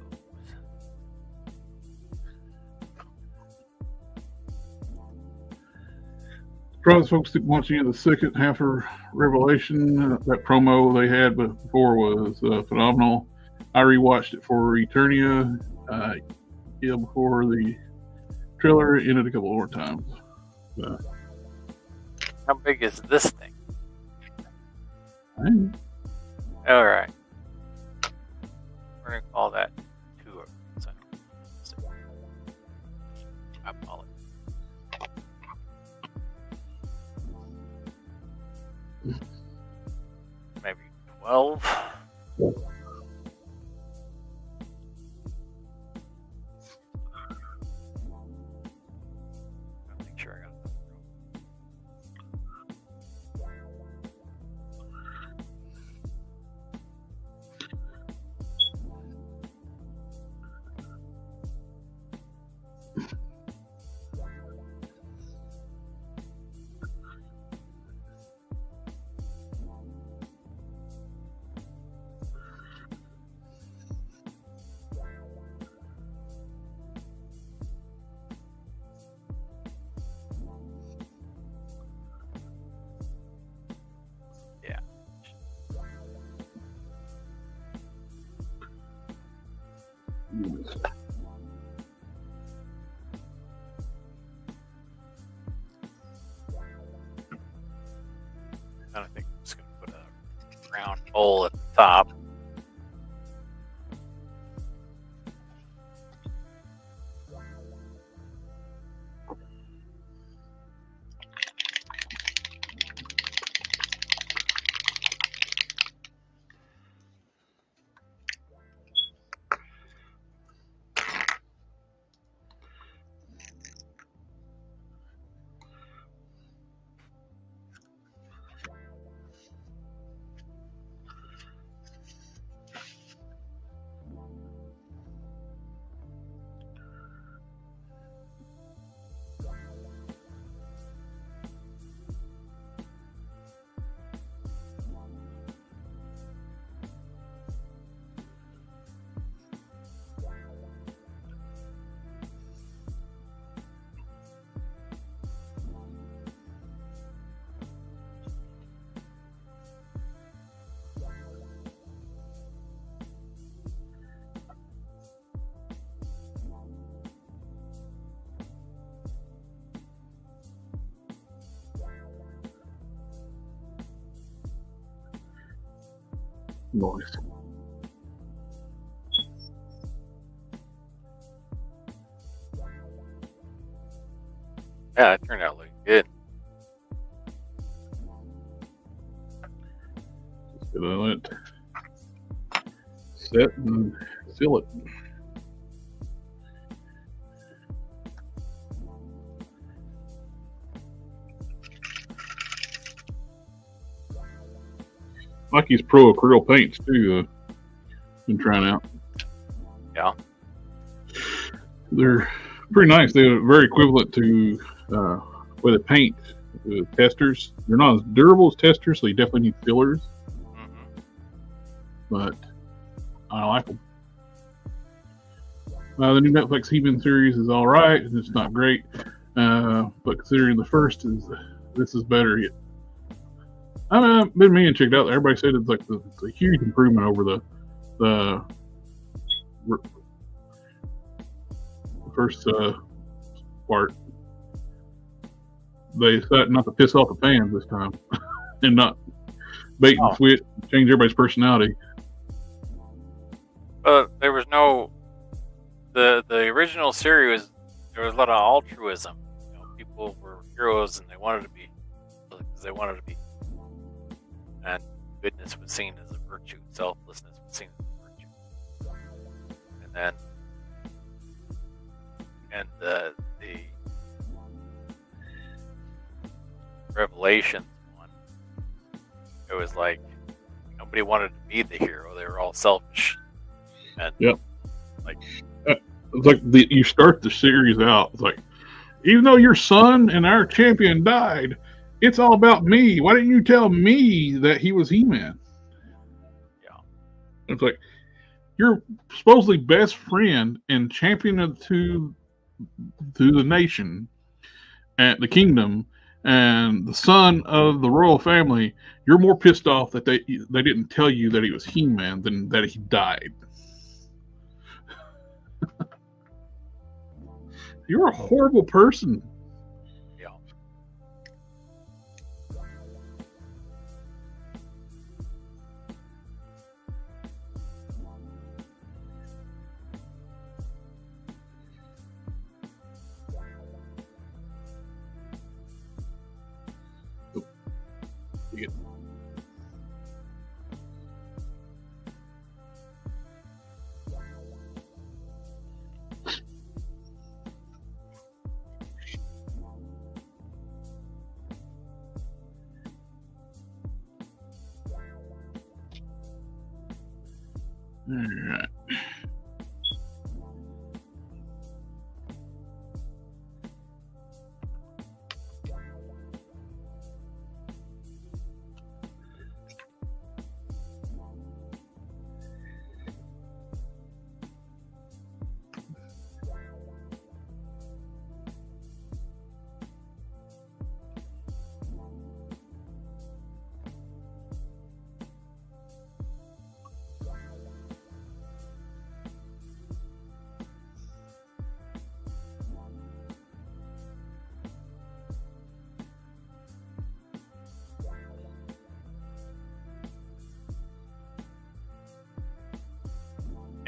For those folks that want you the second half of Revelation, that promo they had before was phenomenal. I rewatched it for Eternia, before the trailer ended a couple more times. How big is this thing? Hey, All right. We're going to call that 2 of them. So, I apologize. Maybe 12. Make sure I got enough I think I'm just going to put a round hole at the top. Nice. Yeah, it turned out looking good. Just gonna let it set and seal it. I like these Pro Acrylic paints too. Been trying out. Yeah. They're pretty nice. They're very equivalent to with a paint testers. They're not as durable as testers, so you definitely need fillers. Mm-hmm. But I like them. The new Netflix He-Man series is all right. It's not great, but considering the first this is better. I've been meaning to check it out. Everybody said it's like it's a huge improvement over the first part. They decided not to piss off the fans this time and not bait and switch, change everybody's personality. There was no the original series. There was a lot of altruism. You know, people were heroes and they wanted to be because they wanted to be, and goodness was seen as a virtue. Selflessness was seen as a virtue. And then, the Revelations one, it was like nobody wanted to be the hero. They were all selfish. And yep. Like it's like you start the series out. It's like, even though your son and our champion died, it's all about me. Why didn't you tell me that he was He-Man? Yeah. It's like your supposedly best friend and champion to the nation and the kingdom and the son of the royal family. You're more pissed off that they didn't tell you that he was He-Man than that he died. You're a horrible person. Yeah. Yeah. All right.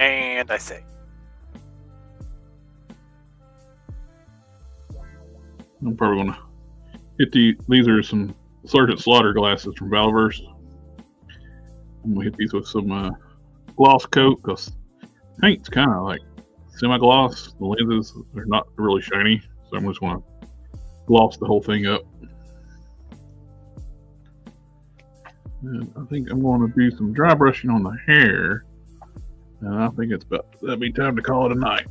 And I say, I'm probably gonna hit these are some Sergeant Slaughter glasses from Valverse. I'm gonna hit these with some gloss coat because paint's kind of like semi-gloss. The lenses are not really shiny, so I'm just gonna gloss the whole thing up. And I think I'm going to do some dry brushing on the hair. And I think that'll be time to call it a night.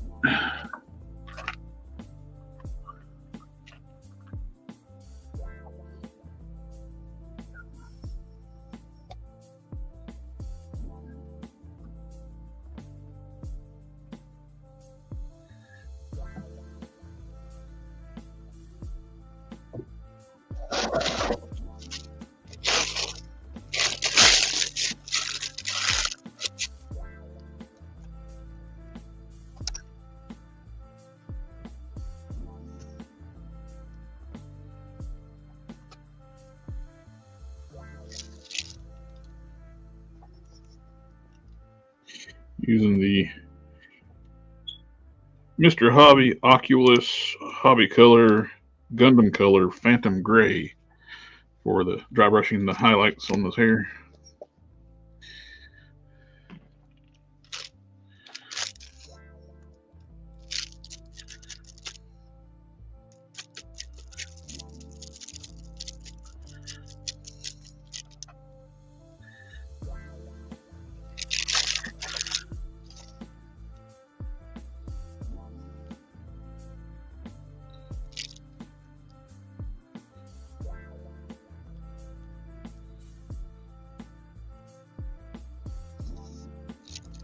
using the Mr. Hobby Oculus Hobby Color Gundam Color Phantom Gray for the dry brushing the highlights on this hair.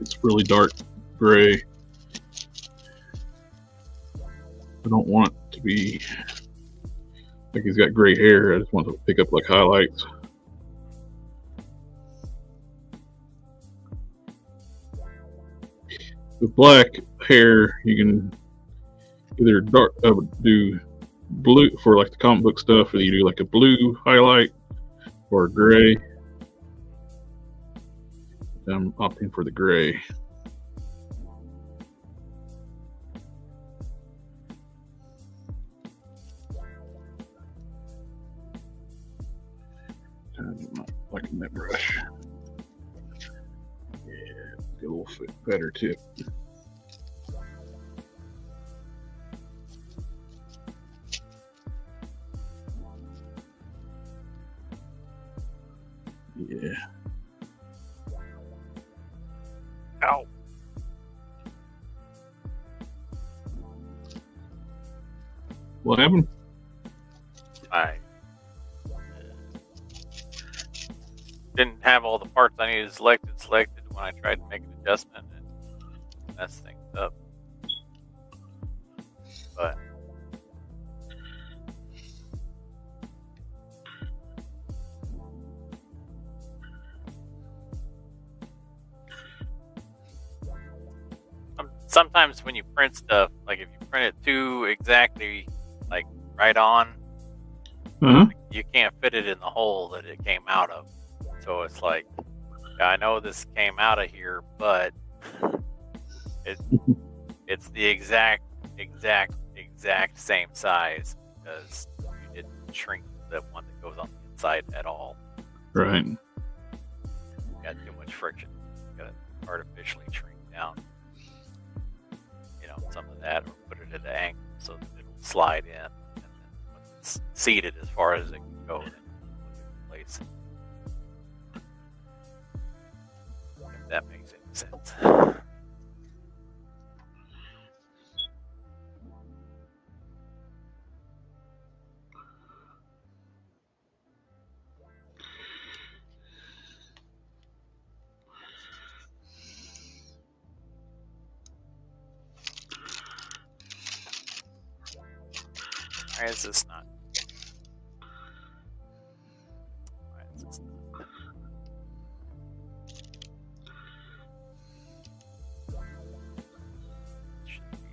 It's really dark gray. I don't want it to be like he's got gray hair. I just want to pick up like highlights. With black hair, you can either do blue for like the comic book stuff, or you do like a blue highlight or gray. I'm opting for the gray. I'm not liking that brush. Yeah, get a little better tip. Yeah. Ow. What happened? I didn't have all the parts I needed selected when I tried to make an adjustment and messed things up. But sometimes when you print stuff, like if you print it too exactly, like right on, you can't fit it in the hole that it came out of. So it's like, yeah, I know this came out of here, but it's the exact same size because you didn't shrink the one that goes on the inside at all. Right. You got too much friction. You got to artificially shrink down, some of that, or put it at an angle so that it'll slide in, and then when it's seated as far as it can go, then put it in place. If that makes any sense. Why is this not? Why is this not? Should be.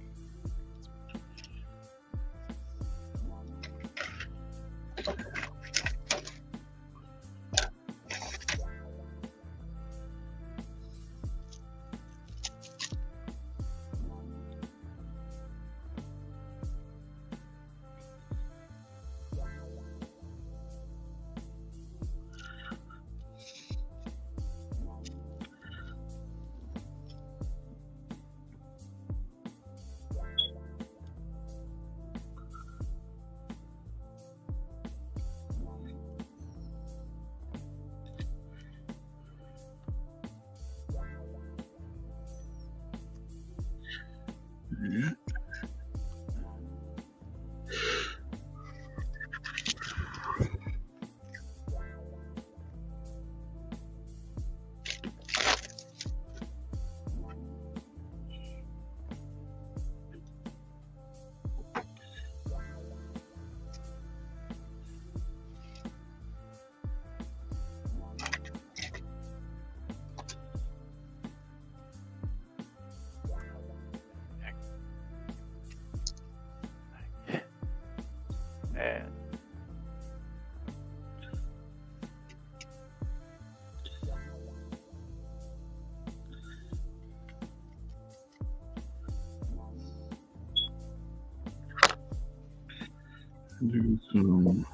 Do some.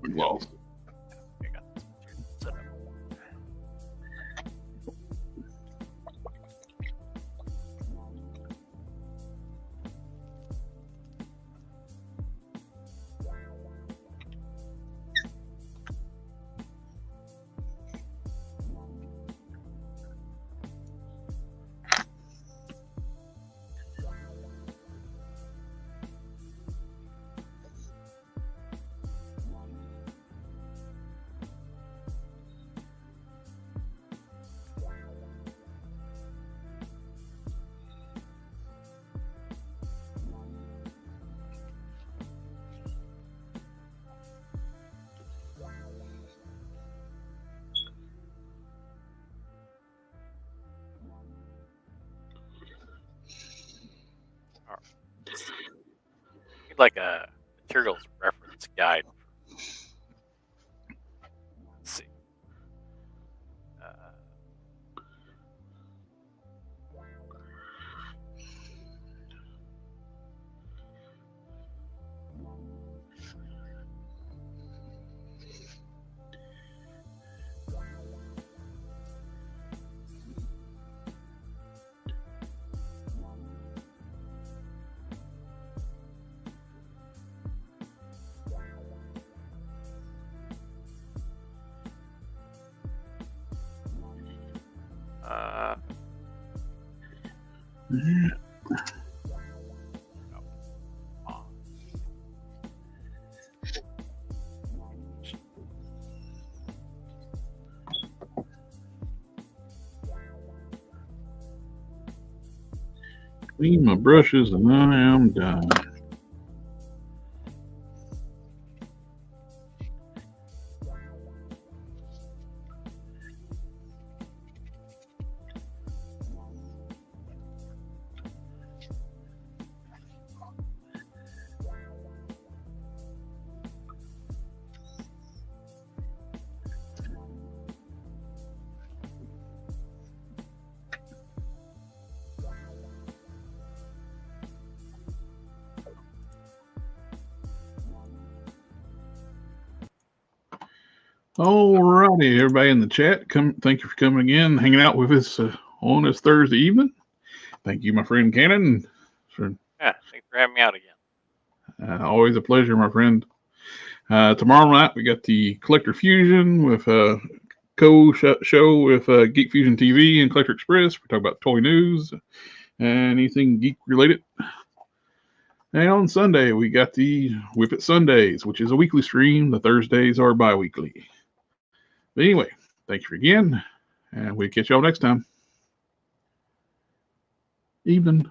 We lost. I got this set up. Need like a materials reference guide. Let's see. Clean my brushes and I am done. Alrighty, everybody in the chat, thank you for coming again, hanging out with us on this Thursday evening. Thank you, my friend Cannon. Thanks for having me out again. Always a pleasure, my friend. Tomorrow night we got the Collector Fusion with a co-show with Geek Fusion TV and Collector Express. We talk about toy news and anything geek related. And on Sunday we got the WIP IT Sundays, which is a weekly stream. The Thursdays are bi-weekly. But anyway, thank you again, and we'll catch y'all next time. Evening.